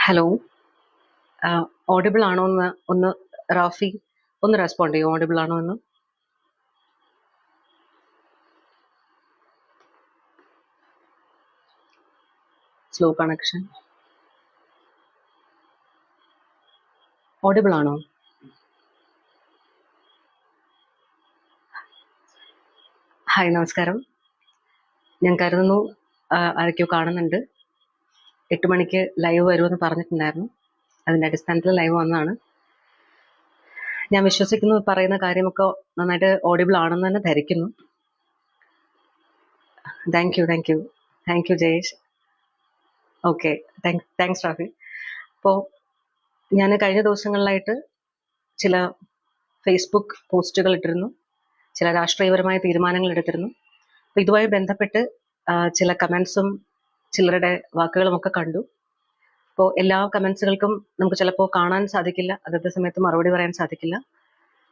Hello, audible ആണോ എന്ന് ഒന്ന് റാഫി ഒന്ന് റെസ്പോണ്ട് ചെയ്യും. ഓഡിബിൾ ആണോ എന്ന്. Slow connection. ഓഡിബിൾ ആണോ? ഹായ്, നമസ്കാരം. ഞാൻ കരുതുന്നു ആരൊക്കെയോ കാണുന്നുണ്ട്. 8 മണിക്ക് ലൈവ് വരുമെന്ന് പറഞ്ഞിട്ടുണ്ടായിരുന്നു. അതിൻ്റെ അടിസ്ഥാനത്തിൽ ലൈവ് വന്നതാണ്. ഞാൻ വിശ്വസിക്കുന്നു പറയുന്ന കാര്യമൊക്കെ നന്നായിട്ട് ഓഡിബിൾ ആണെന്ന് തന്നെ ധരിക്കുന്നു. Thank you Jayesh. Okay, thanks Rafi. അപ്പോൾ ഞാൻ കഴിഞ്ഞ ദിവസങ്ങളിലായിട്ട് ചില ഫേസ്ബുക്ക് പോസ്റ്റുകൾ ഇട്ടിരുന്നു, ചില രാഷ്ട്രീയപരമായ തീരുമാനങ്ങൾ എടുത്തിരുന്നു. അപ്പോൾ ഇതുമായി ബന്ധപ്പെട്ട് ചില കമൻസും ചിലരുടെ വാക്കുകളും ഒക്കെ കണ്ടു. അപ്പോൾ എല്ലാ കമൻസുകൾക്കും നമുക്ക് ചിലപ്പോൾ കാണാൻ സാധിക്കില്ല, അതേ സമയത്ത് മറുപടി പറയാൻ സാധിക്കില്ല.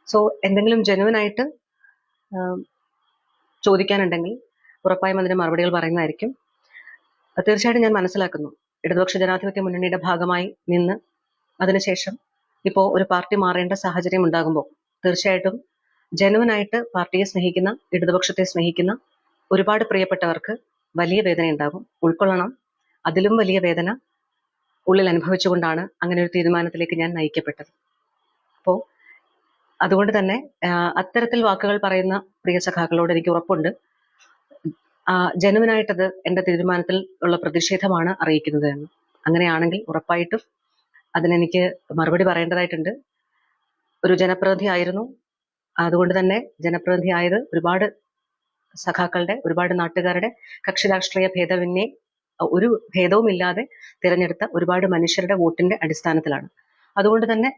സോ എന്തെങ്കിലും ജെന്യുവൻ ആയിട്ട് ചോദിക്കാനുണ്ടെങ്കിൽ ഉറപ്പായും അതിന് മറുപടികൾ പറയുന്നതായിരിക്കും. തീർച്ചയായിട്ടും ഞാൻ മനസ്സിലാക്കുന്നു, ഇടതുപക്ഷ ജനാധിപത്യ മുന്നണിയുടെ ഭാഗമായി നിന്ന് അതിനുശേഷം ഇപ്പോൾ ഒരു പാർട്ടി മാറേണ്ട സാഹചര്യം ഉണ്ടാകുമ്പോൾ തീർച്ചയായിട്ടും ജെന്യുവൻ ആയിട്ട് പാർട്ടിയെ സ്നേഹിക്കുന്ന, ഇടതുപക്ഷത്തെ സ്നേഹിക്കുന്ന ഒരുപാട് പ്രിയപ്പെട്ടവർക്ക് വലിയ വേദന ഉണ്ടാകും. ഉൾക്കൊള്ളണം. അതിലും വലിയ വേദന ഉള്ളിൽ അനുഭവിച്ചുകൊണ്ടാണ് അങ്ങനെ ഒരു തീരുമാനത്തിലേക്ക് ഞാൻ നയിക്കപ്പെട്ടത്. അപ്പോൾ അതുകൊണ്ട് തന്നെ അത്തരത്തിൽ വാക്കുകൾ പറയുന്ന പ്രിയ സഖാക്കളോട് എനിക്ക് ഉറപ്പുണ്ട്, ജെന്യുവനായിട്ടത് എൻ്റെ തീരുമാനത്തിൽ ഉള്ള പ്രതിഷേധമാണ് അറിയിക്കുന്നത് എന്ന്. അങ്ങനെയാണെങ്കിൽ ഉറപ്പായിട്ടും അതിനെനിക്ക് മറുപടി പറയേണ്ടതായിട്ടുണ്ട്. ഒരു ജനപ്രതിനിധി ആയിരുന്നു. അതുകൊണ്ട് തന്നെ ജനപ്രതിനിധി ആയത് ഒരുപാട് സഖാക്കളുടെ, ഒരുപാട് നാട്ടുകാരുടെ കക്ഷി രാഷ്ട്രീയ ഭേദമന്യേ ഒരു ഭേദവുമില്ലാതെ തിരഞ്ഞെടുത്ത ഒരുപാട് മനുഷ്യരുടെ വോട്ടിന്റെ അടിസ്ഥാനത്തിലാണ്. അതുകൊണ്ട് തന്നെ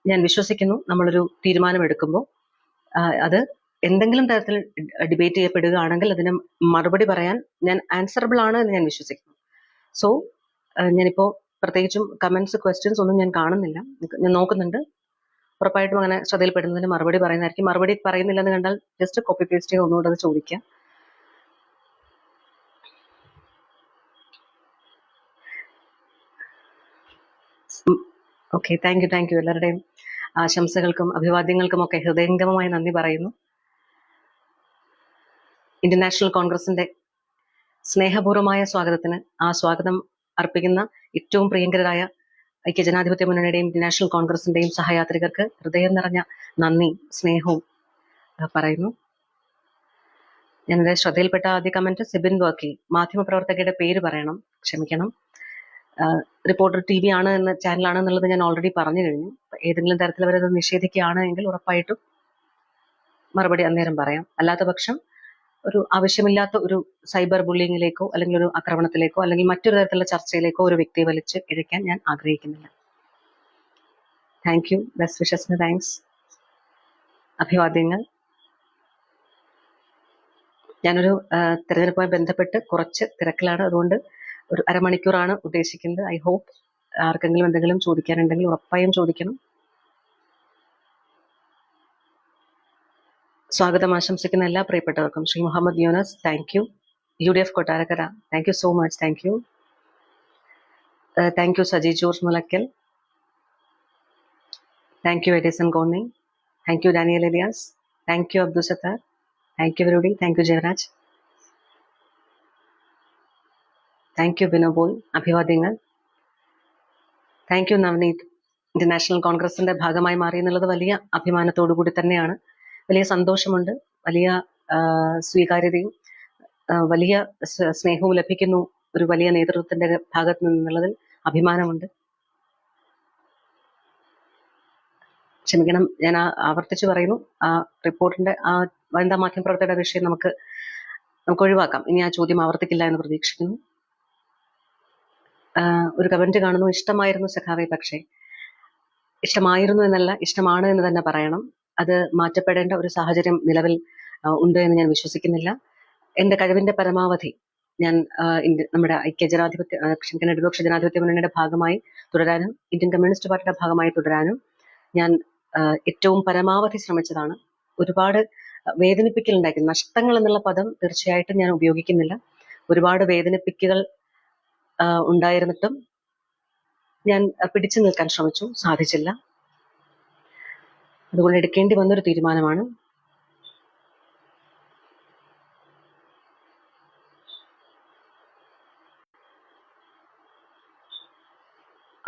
ഞാൻ വിശ്വസിക്കുന്നു, നമ്മളൊരു തീരുമാനം എടുക്കുമ്പോൾ അത് എന്തെങ്കിലും തരത്തിൽ ഡിബേറ്റ് ചെയ്യപ്പെടുകയാണെങ്കിൽ അതിന് മറുപടി പറയാൻ ഞാൻ ആൻസറബിൾ ആണ് എന്ന് ഞാൻ വിശ്വസിക്കുന്നു. സോ ഞാനിപ്പോൾ പ്രത്യേകിച്ചും കമന്റ്സ്, ക്വസ്റ്റ്യൻസ് ഒന്നും ഞാൻ കാണുന്നില്ല. ഞാൻ നോക്കുന്നുണ്ട്. ഉറപ്പായിട്ടും അങ്ങനെ ശ്രദ്ധയിൽപ്പെടുന്നതിന് മറുപടി പറയുന്നതായിരിക്കും. മറുപടി പറയുന്നില്ലെന്ന് കണ്ടാൽ ജസ്റ്റ് കോപ്പി പേസ്റ്റ് ചെയ്ത് ഒന്നുകൂടെ അത് ചോദിക്കാം. Okay, thank you. എല്ലാവരുടെയും ആശംസകൾക്കും അഭിവാദ്യങ്ങൾക്കും ഒക്കെ ഹൃദയംഗമമായി നന്ദി പറയുന്നു. ഇന്ത്യൻ നാഷണൽ കോൺഗ്രസിന്റെ സ്നേഹപൂർവമായ സ്വാഗതത്തിന് ആ സ്വാഗതം അർപ്പിക്കുന്ന ഏറ്റവും പ്രിയങ്കരായ ഐക്യജനാധിപത്യ മുന്നണിയുടെയും ഇന്ത്യൻ നാഷണൽ കോൺഗ്രസിന്റെയും സഹയാത്രികർക്ക് ഹൃദയം നിറഞ്ഞ നന്ദി, സ്നേഹവും പറയുന്നു. ഞാനെന്റെ ശ്രദ്ധയിൽപ്പെട്ട ആദ്യ കമന്റ് സിബിൻ വർക്കി. മാധ്യമപ്രവർത്തകയുടെ പേര് പറയണം, ക്ഷമിക്കണം. റിപ്പോർട്ടർ TV ആണ് എന്ന ചാനലാണ് എന്നുള്ളത് ഞാൻ ഓൾറെഡി പറഞ്ഞു കഴിഞ്ഞു. ഏതെങ്കിലും തരത്തിൽ അവരത് നിഷേധിക്കുകയാണ് എങ്കിൽ ഉറപ്പായിട്ടും മറുപടി അന്നേരം പറയാം. അല്ലാത്ത പക്ഷം ഒരു ആവശ്യമില്ലാത്ത ഒരു സൈബർ ബുള്ളിങ്ങിലേക്കോ അല്ലെങ്കിൽ ഒരു ആക്രമണത്തിലേക്കോ അല്ലെങ്കിൽ മറ്റൊരു തരത്തിലുള്ള ചർച്ചയിലേക്കോ ഒരു വ്യക്തിയെ വലിച്ച് ഇഴയ്ക്കാൻ ഞാൻ ആഗ്രഹിക്കുന്നില്ല. Thank U. ബെസ്റ്റ് വിഷസിന് താങ്ക്സ്, അഭിവാദ്യങ്ങൾ. ഞാനൊരു തെരഞ്ഞെടുപ്പുമായി ബന്ധപ്പെട്ട് കുറച്ച് തിരക്കിലാണ്. അതുകൊണ്ട് ഒരു അരമണിക്കൂറാണ് ഉദ്ദേശിക്കുന്നത്. ഐ ഹോപ്പ് ആർക്കെങ്കിലും എന്തെങ്കിലും ചോദിക്കാനുണ്ടെങ്കിൽ ഉറപ്പായും ചോദിക്കണം. സ്വാഗതം ആശംസിക്കുന്ന എല്ലാ പ്രിയപ്പെട്ടവർക്കും Shri Muhammad Yunus, thank you. UDF Kottarakkara, thank you so much, thank you. Thank you Saji George Mulakkal, thank you Edison Konni, thank you Daniel Elias, thank you Abdul Sattar, thank you വിരുടി, thank you Jayaraj, thank you ബിനോബോൾ, അഭിവാദ്യങ്ങൾ. Thank you Navaneeth. Indian National കോൺഗ്രസിന്റെ ഭാഗമായി മാറി എന്നുള്ളത് വലിയ അഭിമാനത്തോടു കൂടി തന്നെയാണ്. വലിയ സന്തോഷമുണ്ട്, വലിയ സ്വീകാര്യതയും വലിയ സ്നേഹവും ലഭിക്കുന്നു ഒരു വലിയ നേതൃത്വത്തിന്റെ ഭാഗത്ത് നിന്നുള്ളതിൽ അഭിമാനമുണ്ട്. ക്ഷമിക്കണം, ഞാൻ ആവർത്തിച്ചു പറയുന്നു, ആ റിപ്പോർട്ടിന്റെ ആ വനിതാ മാധ്യമപ്രവർത്തകരുടെ വിഷയം നമുക്ക് ഒഴിവാക്കാം. ഇനി ആ ചോദ്യം ആവർത്തിക്കില്ല എന്ന് പ്രതീക്ഷിക്കുന്നു. ഒരു കമന്റ് കാണുന്നു, ഇഷ്ടമായിരുന്നു സഖാവെ, പക്ഷേ ഇഷ്ടമായിരുന്നു എന്നല്ല, ഇഷ്ടമാണ് എന്ന് തന്നെ പറയണം. അത് മാറ്റപ്പെടേണ്ട ഒരു സാഹചര്യം നിലവിൽ ഉണ്ട് എന്ന് ഞാൻ വിശ്വസിക്കുന്നില്ല. എന്റെ കഴിവിന്റെ പരമാവധി ഞാൻ നമ്മുടെ ക്ഷമിക്കുന്ന ഇടതുപക്ഷ ജനാധിപത്യ മുന്നണിയുടെ ഭാഗമായി തുടരാനും ഇന്ത്യൻ കമ്മ്യൂണിസ്റ്റ് പാർട്ടിയുടെ ഭാഗമായി തുടരാനും ഞാൻ ഏറ്റവും പരമാവധി ശ്രമിച്ചതാണ്. ഒരുപാട് വേദനിപ്പിക്കൽ ഉണ്ടായിരുന്നു. നഷ്ടങ്ങൾ എന്നുള്ള പദം തീർച്ചയായിട്ടും ഞാൻ ഉപയോഗിക്കുന്നില്ല. ഒരുപാട് വേദനിപ്പിക്കൽ ഉണ്ടായിരുന്നിട്ടും ഞാൻ പിടിച്ചു നിൽക്കാൻ ശ്രമിച്ചു, സാധിച്ചില്ല. അതുകൊണ്ട് എടുക്കേണ്ടി വന്നൊരു തീരുമാനമാണ്.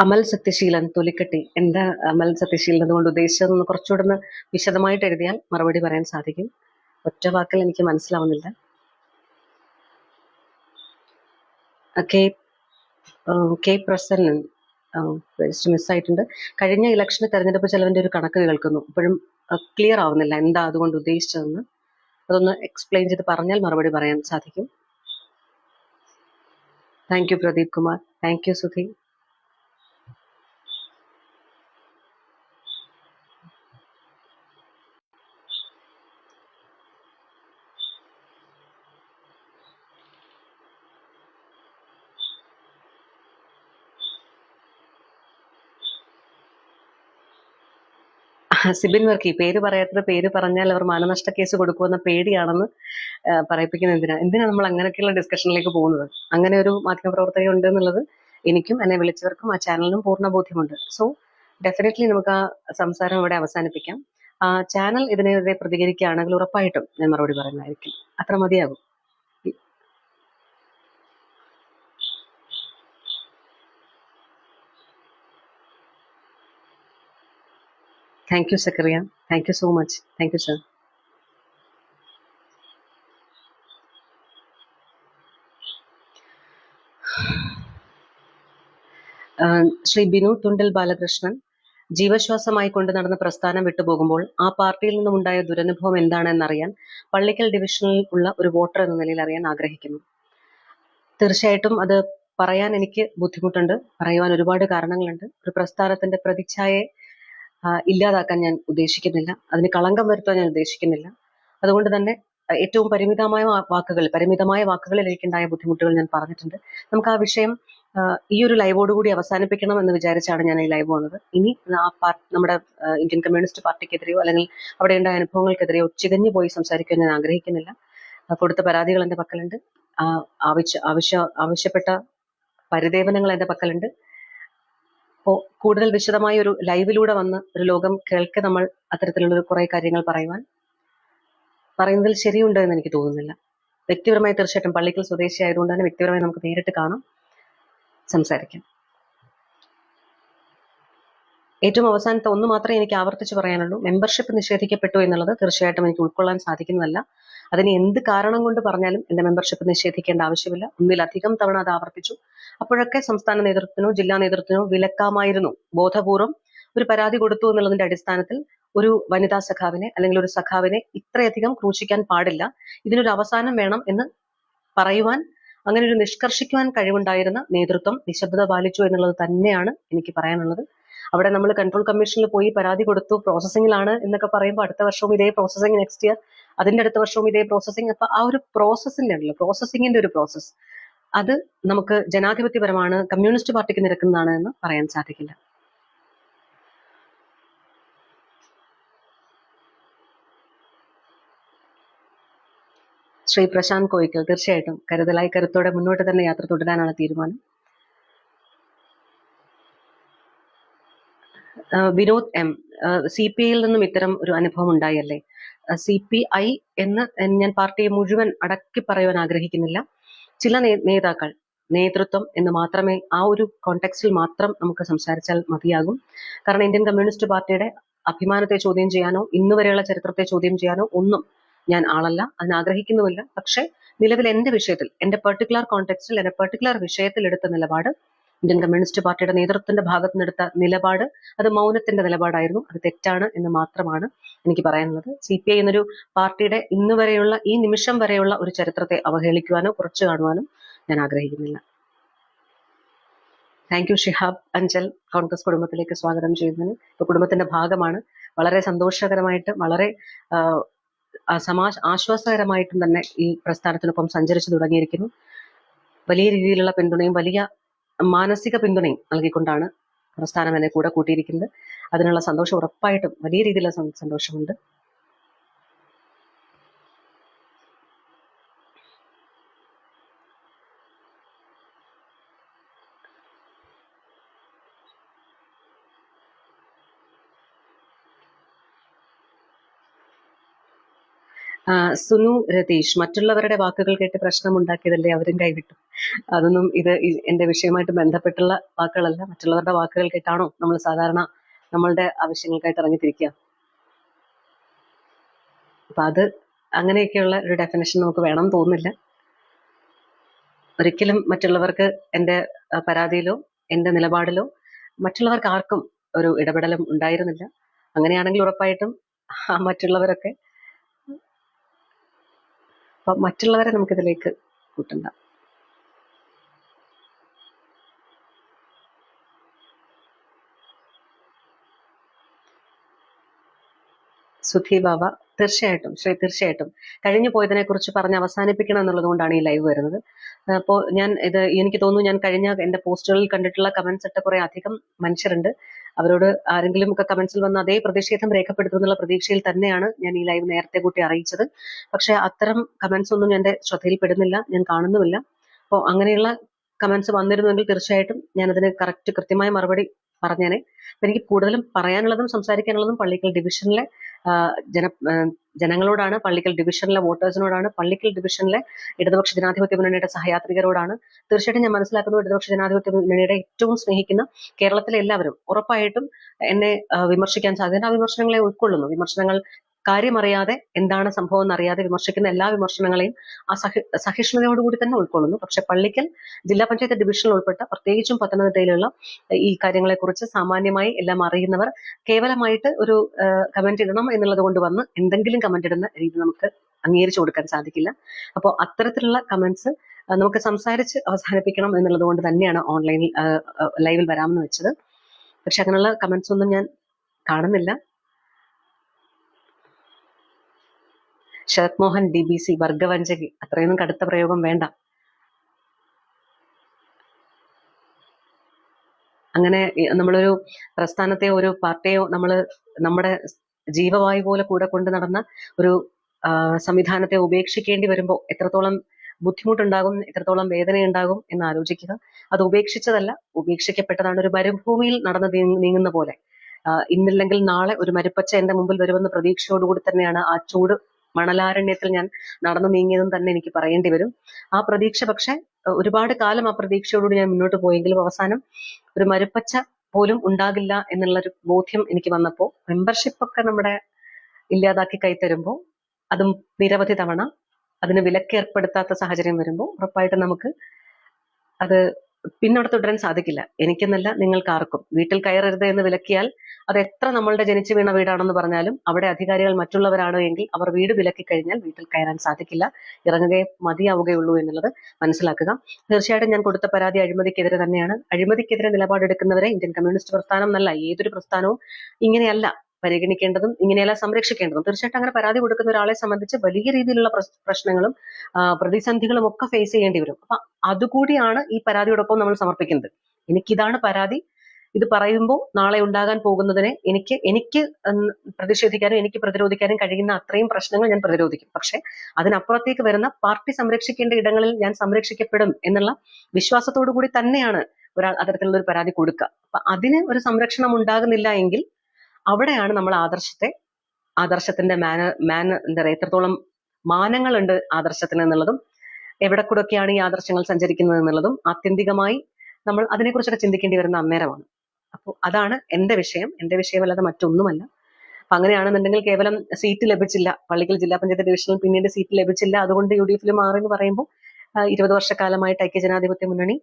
അമൽ സത്യശീലൻ തൊലിക്കട്ടി, എന്താ അമൽ സത്യശീലൻ അതുകൊണ്ട് ഉദ്ദേശിച്ചതെന്ന് കുറച്ചുകൂടെ ഒന്ന് വിശദമായിട്ട് എഴുതിയാൽ മറുപടി പറയാൻ സാധിക്കും. ഒറ്റ വാക്കിൽ എനിക്ക് മനസ്സിലാവുന്നില്ല. കെ പ്രസന്നൻ മിസ്സായിട്ടുണ്ട്. കഴിഞ്ഞ ഇലക്ഷന് തെരഞ്ഞെടുപ്പ് ചെലവിന്റെ ഒരു കണക്ക് കേൾക്കുന്നു, ഇപ്പോഴും ക്ലിയർ ആവുന്നില്ല എന്താ അതുകൊണ്ട് ഉദ്ദേശിച്ചതെന്ന്. അതൊന്ന് എക്സ്പ്ലെയിൻ ചെയ്ത് പറഞ്ഞാൽ മറുപടി പറയാൻ സാധിക്കും. Thank you Pradeep Kumar, thank you Sudhi. Sibin Varkey, പേര് പറയാത്തത് പേര് പറഞ്ഞാൽ അവർ മാനനഷ്ട കേസ് കൊടുക്കുമെന്ന പേടിയാണെന്ന് പറയിപ്പിക്കുന്ന എന്തിനാ നമ്മൾ അങ്ങനെയൊക്കെയുള്ള ഡിസ്കഷനിലേക്ക് പോകുന്നത്? അങ്ങനെ ഒരു മാധ്യമപ്രവർത്തക ഉണ്ട് എന്നുള്ളത് എനിക്കും എന്നെ വിളിച്ചവർക്കും ആ ചാനലിനും പൂർണ്ണ ബോധ്യമുണ്ട്. സോ ഡെഫിനറ്റ്ലി നമുക്ക് ആ സംസാരം ഇവിടെ അവസാനിപ്പിക്കാം. ആ ചാനൽ ഇതിനെതിരെ പ്രതികരിക്കുകയാണെങ്കിൽ ഉറപ്പായിട്ടും ഞാൻ മറുപടി പറയുന്നതായിരിക്കും. അത്ര മതിയാകും. Thank you Zakariya, thank you so much. Thank you sir. Shri Binu Thundal Balakrishnan, ജീവശ്വാസമായി കൊണ്ടു നടന്ന പ്രസ്ഥാനം വിട്ടുപോകുമ്പോൾ ആ പാർട്ടിയിൽ നിന്നുമുണ്ടായ ദുരനുഭവം എന്താണെന്നറിയാൻ പള്ളിക്കൽ ഡിവിഷനിൽ ഉള്ള ഒരു വോട്ടർ എന്ന നിലയിൽ അറിയാൻ ആഗ്രഹിക്കുന്നു. തീർച്ചയായിട്ടും അത് പറയാൻ എനിക്ക് ബുദ്ധിമുട്ടുണ്ട്. പറയുവാൻ ഒരുപാട് കാരണങ്ങളുണ്ട്. ഒരു പ്രസ്ഥാനത്തിന്റെ പ്രതിച്ഛായയെ ഇല്ലാതാക്കാൻ ഞാൻ ഉദ്ദേശിക്കുന്നില്ല, അതിന് കളങ്കം വരുത്താൻ ഞാൻ ഉദ്ദേശിക്കുന്നില്ല. അതുകൊണ്ട് തന്നെ ഏറ്റവും പരിമിതമായ വാക്കുകളിൽ എനിക്കുണ്ടായ ബുദ്ധിമുട്ടുകൾ ഞാൻ പറഞ്ഞിട്ടുണ്ട്. നമുക്ക് ആ വിഷയം ഈ ഒരു ലൈവോടുകൂടി അവസാനിപ്പിക്കണം എന്ന് വിചാരിച്ചാണ് ഞാൻ ഈ ലൈവ് വന്നത്. ഇനി നമ്മുടെ ഇന്ത്യൻ കമ്മ്യൂണിസ്റ്റ് പാർട്ടിക്കെതിരെയോ അല്ലെങ്കിൽ അവിടെ ഉണ്ടായ അനുഭവങ്ങൾക്കെതിരെയോ ചികഞ്ഞു പോയി സംസാരിക്കാൻ ഞാൻ ആഗ്രഹിക്കുന്നില്ല. കൊടുത്ത പരാതികൾ എൻ്റെ പക്കലുണ്ട്, ആവശ്യപ്പെട്ട പരിദേവനങ്ങൾ എൻ്റെ പക്കലുണ്ട്. അപ്പോൾ കൂടുതൽ വിശദമായ ഒരു ലൈവിലൂടെ വന്ന് ഒരു ലോകം കേൾക്കെ നമ്മൾ അത്തരത്തിലുള്ള കുറെ കാര്യങ്ങൾ പറയുന്നതിൽ ശരിയുണ്ട് എന്ന് എനിക്ക് തോന്നുന്നില്ല. വ്യക്തിപരമായി തീർച്ചയായിട്ടും പള്ളിക്കൽ സ്വദേശി ആയതുകൊണ്ട് തന്നെ വ്യക്തിപരമായി നമുക്ക് നേരിട്ട് കാണാം, സംസാരിക്കാം. ഏറ്റവും അവസാനത്തെ ഒന്ന് മാത്രമേ എനിക്ക് ആവർത്തിച്ച് പറയാനുള്ളൂ. മെമ്പർഷിപ്പ് നിഷേധിക്കപ്പെട്ടു എന്നുള്ളത് തീർച്ചയായിട്ടും എനിക്ക് ഉൾക്കൊള്ളാൻ സാധിക്കുന്നതല്ല. അതിന് എന്ത് കാരണം കൊണ്ട് പറഞ്ഞാലും എന്റെ മെമ്പർഷിപ്പ് നിഷേധിക്കേണ്ട ആവശ്യമില്ല. ഒന്നിലധികം തവണ അത് ആവർത്തിച്ചു. അപ്പോഴൊക്കെ സംസ്ഥാന നേതൃത്വത്തിനോ ജില്ലാ നേതൃത്വത്തിനോ വിലക്കാമായിരുന്നു. ബോധപൂർവം ഒരു പരാതി കൊടുത്തു എന്നുള്ളതിന്റെ അടിസ്ഥാനത്തിൽ ഒരു വനിതാ സഖാവിനെ അല്ലെങ്കിൽ ഒരു സഖാവിനെ ഇത്രയധികം ക്രൂശിക്കാൻ പാടില്ല, ഇതിനൊരു അവസാനം വേണം എന്ന് പറയുവാൻ, അങ്ങനെ ഒരു നിഷ്കർഷിക്കുവാൻ കഴിവുണ്ടായിരുന്ന നേതൃത്വം നിശബ്ദത പാലിച്ചു എന്നുള്ളത് തന്നെയാണ് എനിക്ക് പറയാനുള്ളത്. അവിടെ നമ്മൾ കൺട്രോൾ കമ്മീഷനിൽ പോയി പരാതി കൊടുത്തു, പ്രോസസ്സിംഗിലാണ് എന്നൊക്കെ പറയുമ്പോൾ അടുത്ത വർഷവും ഇതേ പ്രോസസ്സിംഗ്, നെക്സ്റ്റ് ഇയർ അതിന്റെ അടുത്ത വർഷവും ഇതേ പ്രോസസ്സിംഗ്. അപ്പൊ ആ ഒരു പ്രോസസ്സിങ്ങിന്റെ ഒരു പ്രോസസ്സ് അത് നമുക്ക് ജനാധിപത്യപരമാണ്, കമ്മ്യൂണിസ്റ്റ് പാർട്ടിക്ക് നിരക്കുന്നതാണ് എന്ന് പറയാൻ സാധിക്കില്ല. ശ്രീ പ്രശാന്ത് കോയിക്കൽ, തീർച്ചയായിട്ടും കരുതലായി കരുത്തോടെ മുന്നോട്ട് തന്നെ യാത്ര തുടരാനാണ് തീരുമാനം. വിനോദ് എം, CPI നിന്നും ഇത്തരം ഒരു അനുഭവം ഉണ്ടായല്ലേ? CPI എന്ന് ഞാൻ പാർട്ടിയെ മുഴുവൻ അടക്കി പറയുവാൻ ആഗ്രഹിക്കുന്നില്ല. ചില നേതാക്കൾ, നേതൃത്വം എന്ന് മാത്രമേ ആ ഒരു കോണ്ടെക്സ്റ്റിൽ മാത്രം നമുക്ക് സംസാരിച്ചാൽ മതിയാകും. കാരണം ഇന്ത്യൻ കമ്മ്യൂണിസ്റ്റ് പാർട്ടിയുടെ അഭിമാനത്തെ ചോദ്യം ചെയ്യാനോ ഇന്നുവരെയുള്ള ചരിത്രത്തെ ചോദ്യം ചെയ്യാനോ ഒന്നും ഞാൻ ആളല്ല, അതിനാഗ്രഹിക്കുന്നുമില്ല. പക്ഷെ നിലവിൽ എന്റെ വിഷയത്തിൽ, എന്റെ പെർട്ടിക്കുലർ കോണ്ടെക്സ്റ്റിൽ, എന്റെ പെർട്ടിക്കുലർ വിഷയത്തിൽ എടുത്ത നിലപാട് ഇന്ത്യൻ കമ്മ്യൂണിസ്റ്റ് പാർട്ടിയുടെ നേതൃത്വത്തിന്റെ ഭാഗത്ത് നിന്നെടുത്ത നിലപാട് അത് മൗനത്തിന്റെ നിലപാടായിരുന്നു. അത് തെറ്റാണ് എന്ന് മാത്രമാണ് എനിക്ക് പറയാനുള്ളത്. CPI എന്നൊരു പാർട്ടിയുടെ ഇന്ന് വരെയുള്ള ഈ നിമിഷം വരെയുള്ള ഒരു ചരിത്രത്തെ അവഹേളിക്കുവാനോ കുറച്ചു കാണുവാനോ ഞാൻ ആഗ്രഹിക്കുന്നില്ല. Thank you Shihab Anchal. കോൺഗ്രസ് കുടുംബത്തിലേക്ക് സ്വാഗതം ചെയ്യുന്നതിന്. ഇപ്പൊ കുടുംബത്തിന്റെ ഭാഗമാണ്. വളരെ സന്തോഷകരമായിട്ട് വളരെ ആശ്വാസകരമായിട്ടും തന്നെ ഈ പ്രസ്ഥാനത്തിനൊപ്പം സഞ്ചരിച്ചു തുടങ്ങിയിരിക്കുന്നു. വലിയ രീതിയിലുള്ള പിന്തുണയും വലിയ മാനസിക പിന്തുണയും നൽകിക്കൊണ്ടാണ് പ്രസ്ഥാനം എന്നെ കൂടെ കൂട്ടിയിരിക്കുന്നത്. അതിനുള്ള സന്തോഷം ഉറപ്പായിട്ടും വലിയ രീതിയിലുള്ള സന്തോഷമുണ്ട്. സുനു രതീഷ്, മറ്റുള്ളവരുടെ വാക്കുകൾ കേട്ട് പ്രശ്നമുണ്ടാക്കിയതല്ലേ അവരും കൈവിട്ടു. അതൊന്നും ഇത് എന്റെ വിഷയമായിട്ട് ബന്ധപ്പെട്ടുള്ള വാക്കുകളല്ല. മറ്റുള്ളവരുടെ വാക്കുകൾ കേട്ടാണോ നമ്മൾ സാധാരണ നമ്മളുടെ ആവശ്യങ്ങൾക്കായിട്ട് ഇറങ്ങിത്തിരിക്കുക? അപ്പൊ അത് അങ്ങനെയൊക്കെയുള്ള ഒരു ഡെഫിനേഷൻ നമുക്ക് വേണം തോന്നുന്നില്ല. ഒരിക്കലും മറ്റുള്ളവർക്ക് എന്റെ പരാതിയിലോ എന്റെ നിലപാടിലോ മറ്റുള്ളവർക്ക് ആർക്കും ഒരു ഇടപെടലും ഉണ്ടായിരുന്നില്ല. അങ്ങനെയാണെങ്കിൽ ഉറപ്പായിട്ടും മറ്റുള്ളവരൊക്കെ മറ്റുള്ളവരെ നമുക്കിതിലേക്ക് കൂട്ടണ്ട. സുധി ബാബ, തീർച്ചയായിട്ടും തീർച്ചയായിട്ടും കഴിഞ്ഞു പോയതിനെ കുറിച്ച് പറഞ്ഞ് അവസാനിപ്പിക്കണം എന്നുള്ളത് കൊണ്ടാണ് ഈ ലൈവ് വരുന്നത്. അപ്പോൾ ഞാൻ എനിക്ക് തോന്നുന്നു ഞാൻ കഴിഞ്ഞ എന്റെ പോസ്റ്റുകളിൽ കണ്ടിട്ടുള്ള കമന്റ്സ് ഇട്ട കുറെ അധികം മനുഷ്യരുണ്ട്. അവരോട് ആരെങ്കിലും ഒക്കെ കമന്റ്സിൽ വന്ന് അതേ പ്രതിഷേധം രേഖപ്പെടുത്തുന്നുള്ള പ്രതീക്ഷയിൽ തന്നെയാണ് ഞാൻ ഈ ലൈവ് നേരത്തെ കൂട്ടി അറിയിച്ചത്. പക്ഷെ അത്തരം കമന്റ്സ് ഒന്നും എന്റെ ശ്രദ്ധയിൽപ്പെടുന്നില്ല, ഞാൻ കാണുന്നുമില്ല. അപ്പോൾ അങ്ങനെയുള്ള കമന്റ്സ് വന്നിരുന്നുവെങ്കിൽ തീർച്ചയായിട്ടും ഞാൻ അതിന് കൃത്യമായ മറുപടി പറഞ്ഞേനെ. അപ്പൊ എനിക്ക് കൂടുതലും പറയാനുള്ളതും സംസാരിക്കാനുള്ളതും പള്ളിക്കൽ ഡിവിഷനിലെ ജനങ്ങളോടാണ്, പള്ളിക്കൽ ഡിവിഷനിലെ വോട്ടേഴ്സിനോടാണ്, പള്ളിക്കൽ ഡിവിഷനിലെ ഇടതുപക്ഷ ജനാധിപത്യ മുന്നണിയുടെ സഹയാത്രികരോടാണ്. തീർച്ചയായിട്ടും ഞാൻ മനസ്സിലാക്കുന്നു ഇടതുപക്ഷ ജനാധിപത്യ മുന്നണിയുടെ ഏറ്റവും സ്നേഹിക്കുന്ന കേരളത്തിലെ എല്ലാവരും ഉറപ്പായിട്ടും എന്നെ വിമർശിക്കാൻ സാധ്യത. ആ വിമർശനങ്ങളെ ഉൾക്കൊള്ളുന്നു. വിമർശനങ്ങൾ കാര്യമറിയാതെ എന്താണ് സംഭവം എന്നറിയാതെ വിമർശിക്കുന്ന എല്ലാ വിമർശനങ്ങളെയും ആ സഹിഷ്ണുതയോടുകൂടി തന്നെ ഉൾക്കൊള്ളുന്നു. പക്ഷെ പള്ളിക്കൽ ജില്ലാ പഞ്ചായത്ത് ഡിവിഷനിൽ ഉൾപ്പെട്ട പ്രത്യേകിച്ചും പത്തനംതിട്ടയിലുള്ള ഈ കാര്യങ്ങളെക്കുറിച്ച് സാമാന്യമായി എല്ലാം അറിയുന്നവർ കേവലമായിട്ട് ഒരു കമന്റ് ഇടണം എന്നുള്ളത് കൊണ്ട് വന്ന് എന്തെങ്കിലും കമന്റ് ഇടുന്ന രീതി നമുക്ക് അംഗീകരിച്ചു കൊടുക്കാൻ സാധിക്കില്ല. അപ്പോൾ അത്തരത്തിലുള്ള കമന്റ്സ് നമുക്ക് സംസാരിച്ച് അവസാനിപ്പിക്കണം എന്നുള്ളത് കൊണ്ട് തന്നെയാണ് ഓൺലൈനിൽ ലൈവിൽ വരാമെന്ന് വെച്ചത്. പക്ഷെ അങ്ങനെയുള്ള കമന്റ്സ് ഒന്നും ഞാൻ കാണുന്നില്ല. ശരത് മോഹൻ DBC, വർഗവഞ്ചകി, അത്രയൊന്നും കടുത്ത പ്രയോഗം വേണ്ട. അങ്ങനെ നമ്മളൊരു പ്രസ്ഥാനത്തെയോ ഒരു പാർട്ടിയോ നമ്മുടെ ജീവവായു പോലെ കൂടെ കൊണ്ടു നടന്ന ഒരു സംവിധാനത്തെ ഉപേക്ഷിക്കേണ്ടി വരുമ്പോൾ എത്രത്തോളം ബുദ്ധിമുട്ടുണ്ടാകും, എത്രത്തോളം വേദനയുണ്ടാകും എന്ന് ആലോചിക്കുക. അത് ഉപേക്ഷിച്ചതല്ല, ഉപേക്ഷിക്കപ്പെട്ടതാണ്. ഒരു മരുഭൂമിയിൽ നടന്ന് നീങ്ങുന്ന പോലെ ഇന്നില്ലെങ്കിൽ നാളെ ഒരു മരുപ്പച്ച എന്റെ മുമ്പിൽ വരുമെന്ന പ്രതീക്ഷയോടുകൂടി തന്നെയാണ് ആ ചൂട് മണലാരണ്യത്തിൽ ഞാൻ നടന്നു നീങ്ങിയതും തന്നെ എനിക്ക് പറയേണ്ടി വരും. ആ പ്രതീക്ഷ പക്ഷെ ഒരുപാട് കാലം ആ പ്രതീക്ഷയോടുകൂടി ഞാൻ മുന്നോട്ട് പോയെങ്കിലും അവസാനം ഒരു മരുപ്പച്ച പോലും ഉണ്ടാകില്ല എന്നുള്ളൊരു ബോധ്യം എനിക്ക് വന്നപ്പോൾ മെമ്പർഷിപ്പ് ഒക്കെ നമ്മുടെ ഇല്ലാതാക്കി കൈത്തരുമ്പോൾ, അതും നിരവധി തവണ അതിന് വിലക്കേർപ്പെടുത്താത്ത സാഹചര്യം വരുമ്പോൾ ഉറപ്പായിട്ടും നമുക്ക് അത് പിന്നോട്ട് തുടരാൻ സാധിക്കില്ല. എനിക്കെന്നല്ല നിങ്ങൾക്കാർക്കും. വീട്ടിൽ കയറരുത് എന്ന് വിലക്കിയാൽ അത് എത്ര നമ്മളുടെ ജനിച്ചു വീണ വീടാണെന്ന് പറഞ്ഞാലും അവിടെ അധികാരികൾ മറ്റുള്ളവരാണ് എങ്കിൽ അവർ വീട് വിലക്കി കഴിഞ്ഞാൽ വീട്ടിൽ കയറാൻ സാധിക്കില്ല, ഇറങ്ങുകയെ മതിയാവുകയുള്ളൂ എന്നുള്ളത് മനസ്സിലാക്കുക. തീർച്ചയായിട്ടും ഞാൻ കൊടുത്ത പരാതി അഴിമതിക്കെതിരെ തന്നെയാണ്. അഴിമതിക്കെതിരെ നിലപാടെടുക്കുന്നവരെ ഇന്ത്യൻ കമ്മ്യൂണിസ്റ്റ് പ്രസ്ഥാനം എന്നല്ല ഏതൊരു പ്രസ്ഥാനവും ഇങ്ങനെയല്ല പരിഗണിക്കേണ്ടതും ഇങ്ങനെയല്ല സംരക്ഷിക്കേണ്ടതും. തീർച്ചയായിട്ടും അങ്ങനെ പരാതി കൊടുക്കുന്ന ഒരാളെ സംബന്ധിച്ച് വലിയ രീതിയിലുള്ള പ്രശ്നങ്ങളും പ്രതിസന്ധികളും ഒക്കെ ഫേസ് ചെയ്യേണ്ടി വരും. അപ്പൊ അതുകൂടിയാണ് ഈ പരാതിയോടൊപ്പം നമ്മൾ സമർപ്പിക്കുന്നത്. എനിക്കിതാണ് പരാതി, ഇത് പറയുമ്പോൾ നാളെ ഉണ്ടാകാൻ പോകുന്നതിനെ എനിക്ക് പ്രതിഷേധിക്കാനും എനിക്ക് പ്രതിരോധിക്കാനും കഴിയുന്ന അത്രയും പ്രശ്നങ്ങൾ ഞാൻ പ്രതിരോധിക്കും. പക്ഷെ അതിനപ്പുറത്തേക്ക് വരുന്ന പാർട്ടി സംരക്ഷിക്കേണ്ട ഇടങ്ങളിൽ ഞാൻ സംരക്ഷിക്കപ്പെടും എന്നുള്ള വിശ്വാസത്തോടു കൂടി തന്നെയാണ് ഒരാൾ അത്തരത്തിലുള്ള ഒരു പരാതി കൊടുക്കുക. അപ്പൊ അതിന് ഒരു സംരക്ഷണം ഉണ്ടാകുന്നില്ല എങ്കിൽ അവിടെയാണ് നമ്മൾ ആദർശത്തിന്റെ എന്താ പറയുക, എത്രത്തോളം മാനങ്ങളുണ്ട് ആദർശത്തിന് എന്നുള്ളതും എവിടെ കൂടെയൊക്കെയാണ് ഈ ആദർശങ്ങൾ സഞ്ചരിക്കുന്നത് എന്നുള്ളതും ആത്യന്തികമായി നമ്മൾ അതിനെക്കുറിച്ചൊക്കെ ചിന്തിക്കേണ്ടി വരുന്ന അന്നേരമാണ്. അപ്പോൾ അതാണ് എന്റെ വിഷയമല്ലാതെ മറ്റൊന്നുമല്ല. അപ്പൊ അങ്ങനെയാണെന്നുണ്ടെങ്കിൽ കേവലം സീറ്റ് ലഭിച്ചില്ല, പള്ളിക്കൽ ജില്ലാ പഞ്ചായത്ത് ഡിവിഷനിൽ പിന്നീട് സീറ്റ് ലഭിച്ചില്ല, അതുകൊണ്ട് UDF മാറി എന്ന് പറയുമ്പോൾ 20 വർഷക്കാലമായിട്ട് ഐക്യജനാധിപത്യ മുന്നണി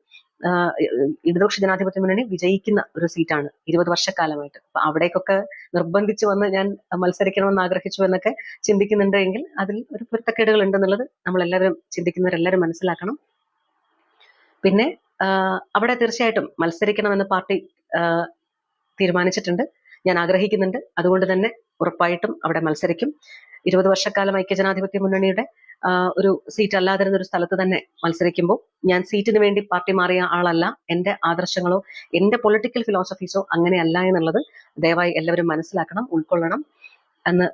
ഇടതുപക്ഷ ജനാധിപത്യ മുന്നണി വിജയിക്കുന്ന ഒരു സീറ്റാണ് 20 വർഷക്കാലമായിട്ട്. അപ്പൊ അവിടേക്കൊക്കെ നിർബന്ധിച്ച് വന്ന് ഞാൻ മത്സരിക്കണമെന്ന് ആഗ്രഹിച്ചു എന്നൊക്കെ ചിന്തിക്കുന്നുണ്ട് എങ്കിൽ അതിൽ ഒരു പൊരുത്തക്കേടുകൾ ഉണ്ടെന്നുള്ളത് നമ്മളെല്ലാവരും ചിന്തിക്കുന്നവരെല്ലാവരും മനസ്സിലാക്കണം. പിന്നെ അവിടെ തീർച്ചയായിട്ടും മത്സരിക്കണമെന്ന് പാർട്ടി തീരുമാനിച്ചിട്ടുണ്ട്, ഞാൻ ആഗ്രഹിക്കുന്നുണ്ട്. അതുകൊണ്ട് തന്നെ ഉറപ്പായിട്ടും അവിടെ മത്സരിക്കും. 20 വർഷക്കാലം ഐക്യജനാധിപത്യ മുന്നണിയുടെ ഒരു സീറ്റ് അല്ലാതിരുന്ന ഒരു സ്ഥലത്ത് തന്നെ മത്സരിക്കുമ്പോൾ ഞാൻ സീറ്റിന് വേണ്ടി പാർട്ടി മാറിയ ആളല്ല. എന്റെ ആദർശങ്ങളോ എന്റെ പൊളിറ്റിക്കൽ ഫിലോസഫീസോ അങ്ങനെയല്ല എന്നുള്ളത് ദയവായി എല്ലാവരും മനസ്സിലാക്കണം, ഉൾക്കൊള്ളണം എന്ന്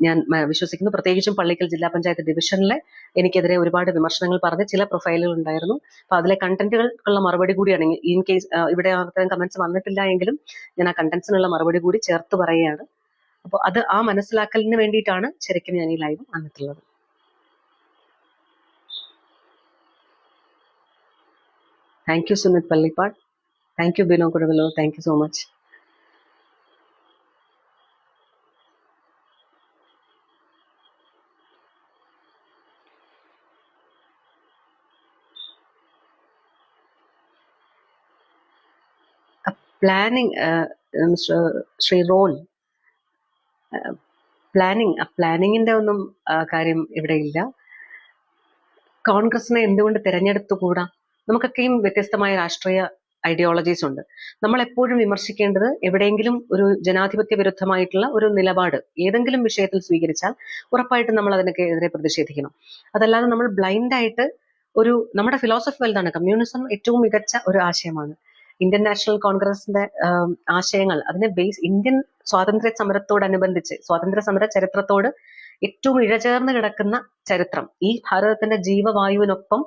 ഞാൻ വിശ്വസിക്കുന്നു. പ്രത്യേകിച്ചും പള്ളിക്കൽ ജില്ലാ പഞ്ചായത്ത് ഡിവിഷനിലെ എനിക്കെതിരെ ഒരുപാട് വിമർശനങ്ങൾ പറഞ്ഞ് ചില പ്രൊഫൈലുകൾ ഉണ്ടായിരുന്നു. അപ്പൊ അതിലെ കണ്ടന്റുകൾക്കുള്ള മറുപടി കൂടിയാണ്, ഇൻ കേസ് ഇവിടെ അത്തരം കമന്റ്സ് വന്നിട്ടില്ല എങ്കിലും ഞാൻ ആ കണ്ടന്റ്സിനുള്ള മറുപടി കൂടി ചേർത്ത് പറയുകയാണ്. അപ്പോൾ അത് ആ മനസ്സിലാക്കലിന് വേണ്ടിയിട്ടാണ് ശരിക്കും ഞാൻ ഈ ലൈവ് വന്നിട്ടുള്ളത്. Thank you Sunith Pallippad, thank you Bino Kudavalo, thank you so much. Planning Shri Ron, പ്ലാനിങ്ങിന്റെ ഒന്നും കാര്യം ഇവിടെ ഇല്ല. കോൺഗ്രസിനെ എന്തുകൊണ്ട് തിരഞ്ഞെടുത്തുകൂടാ? നമുക്കൊക്കെയും വ്യത്യസ്തമായ രാഷ്ട്രീയ ഐഡിയോളജീസ് ഉണ്ട്. നമ്മൾ എപ്പോഴും വിമർശിക്കേണ്ടത് എവിടെയെങ്കിലും ഒരു ജനാധിപത്യ വിരുദ്ധമായിട്ടുള്ള ഒരു നിലപാട് ഏതെങ്കിലും വിഷയത്തിൽ സ്വീകരിച്ചാൽ ഉറപ്പായിട്ടും നമ്മൾ അതിനെതിരെ പ്രതിഷേധിക്കണം. അതല്ലാതെ നമ്മൾ ബ്ലൈൻഡായിട്ട് നമ്മുടെ ഫിലോസഫി വലുതാണ്. കമ്മ്യൂണിസം ഏറ്റവും മികച്ച ഒരു ആശയമാണ്. ഇന്ത്യൻ നാഷണൽ കോൺഗ്രസിന്റെ ആശയങ്ങൾ, അതിനെ ഇന്ത്യൻ സ്വാതന്ത്ര്യ സമരത്തോടനുബന്ധിച്ച് സ്വാതന്ത്ര്യ സമര ചരിത്രത്തോട് ഏറ്റവും ഇഴചേർന്ന് കിടക്കുന്ന ചരിത്രം, ഈ ഭാരതത്തിന്റെ ജീവവായുവിനൊപ്പം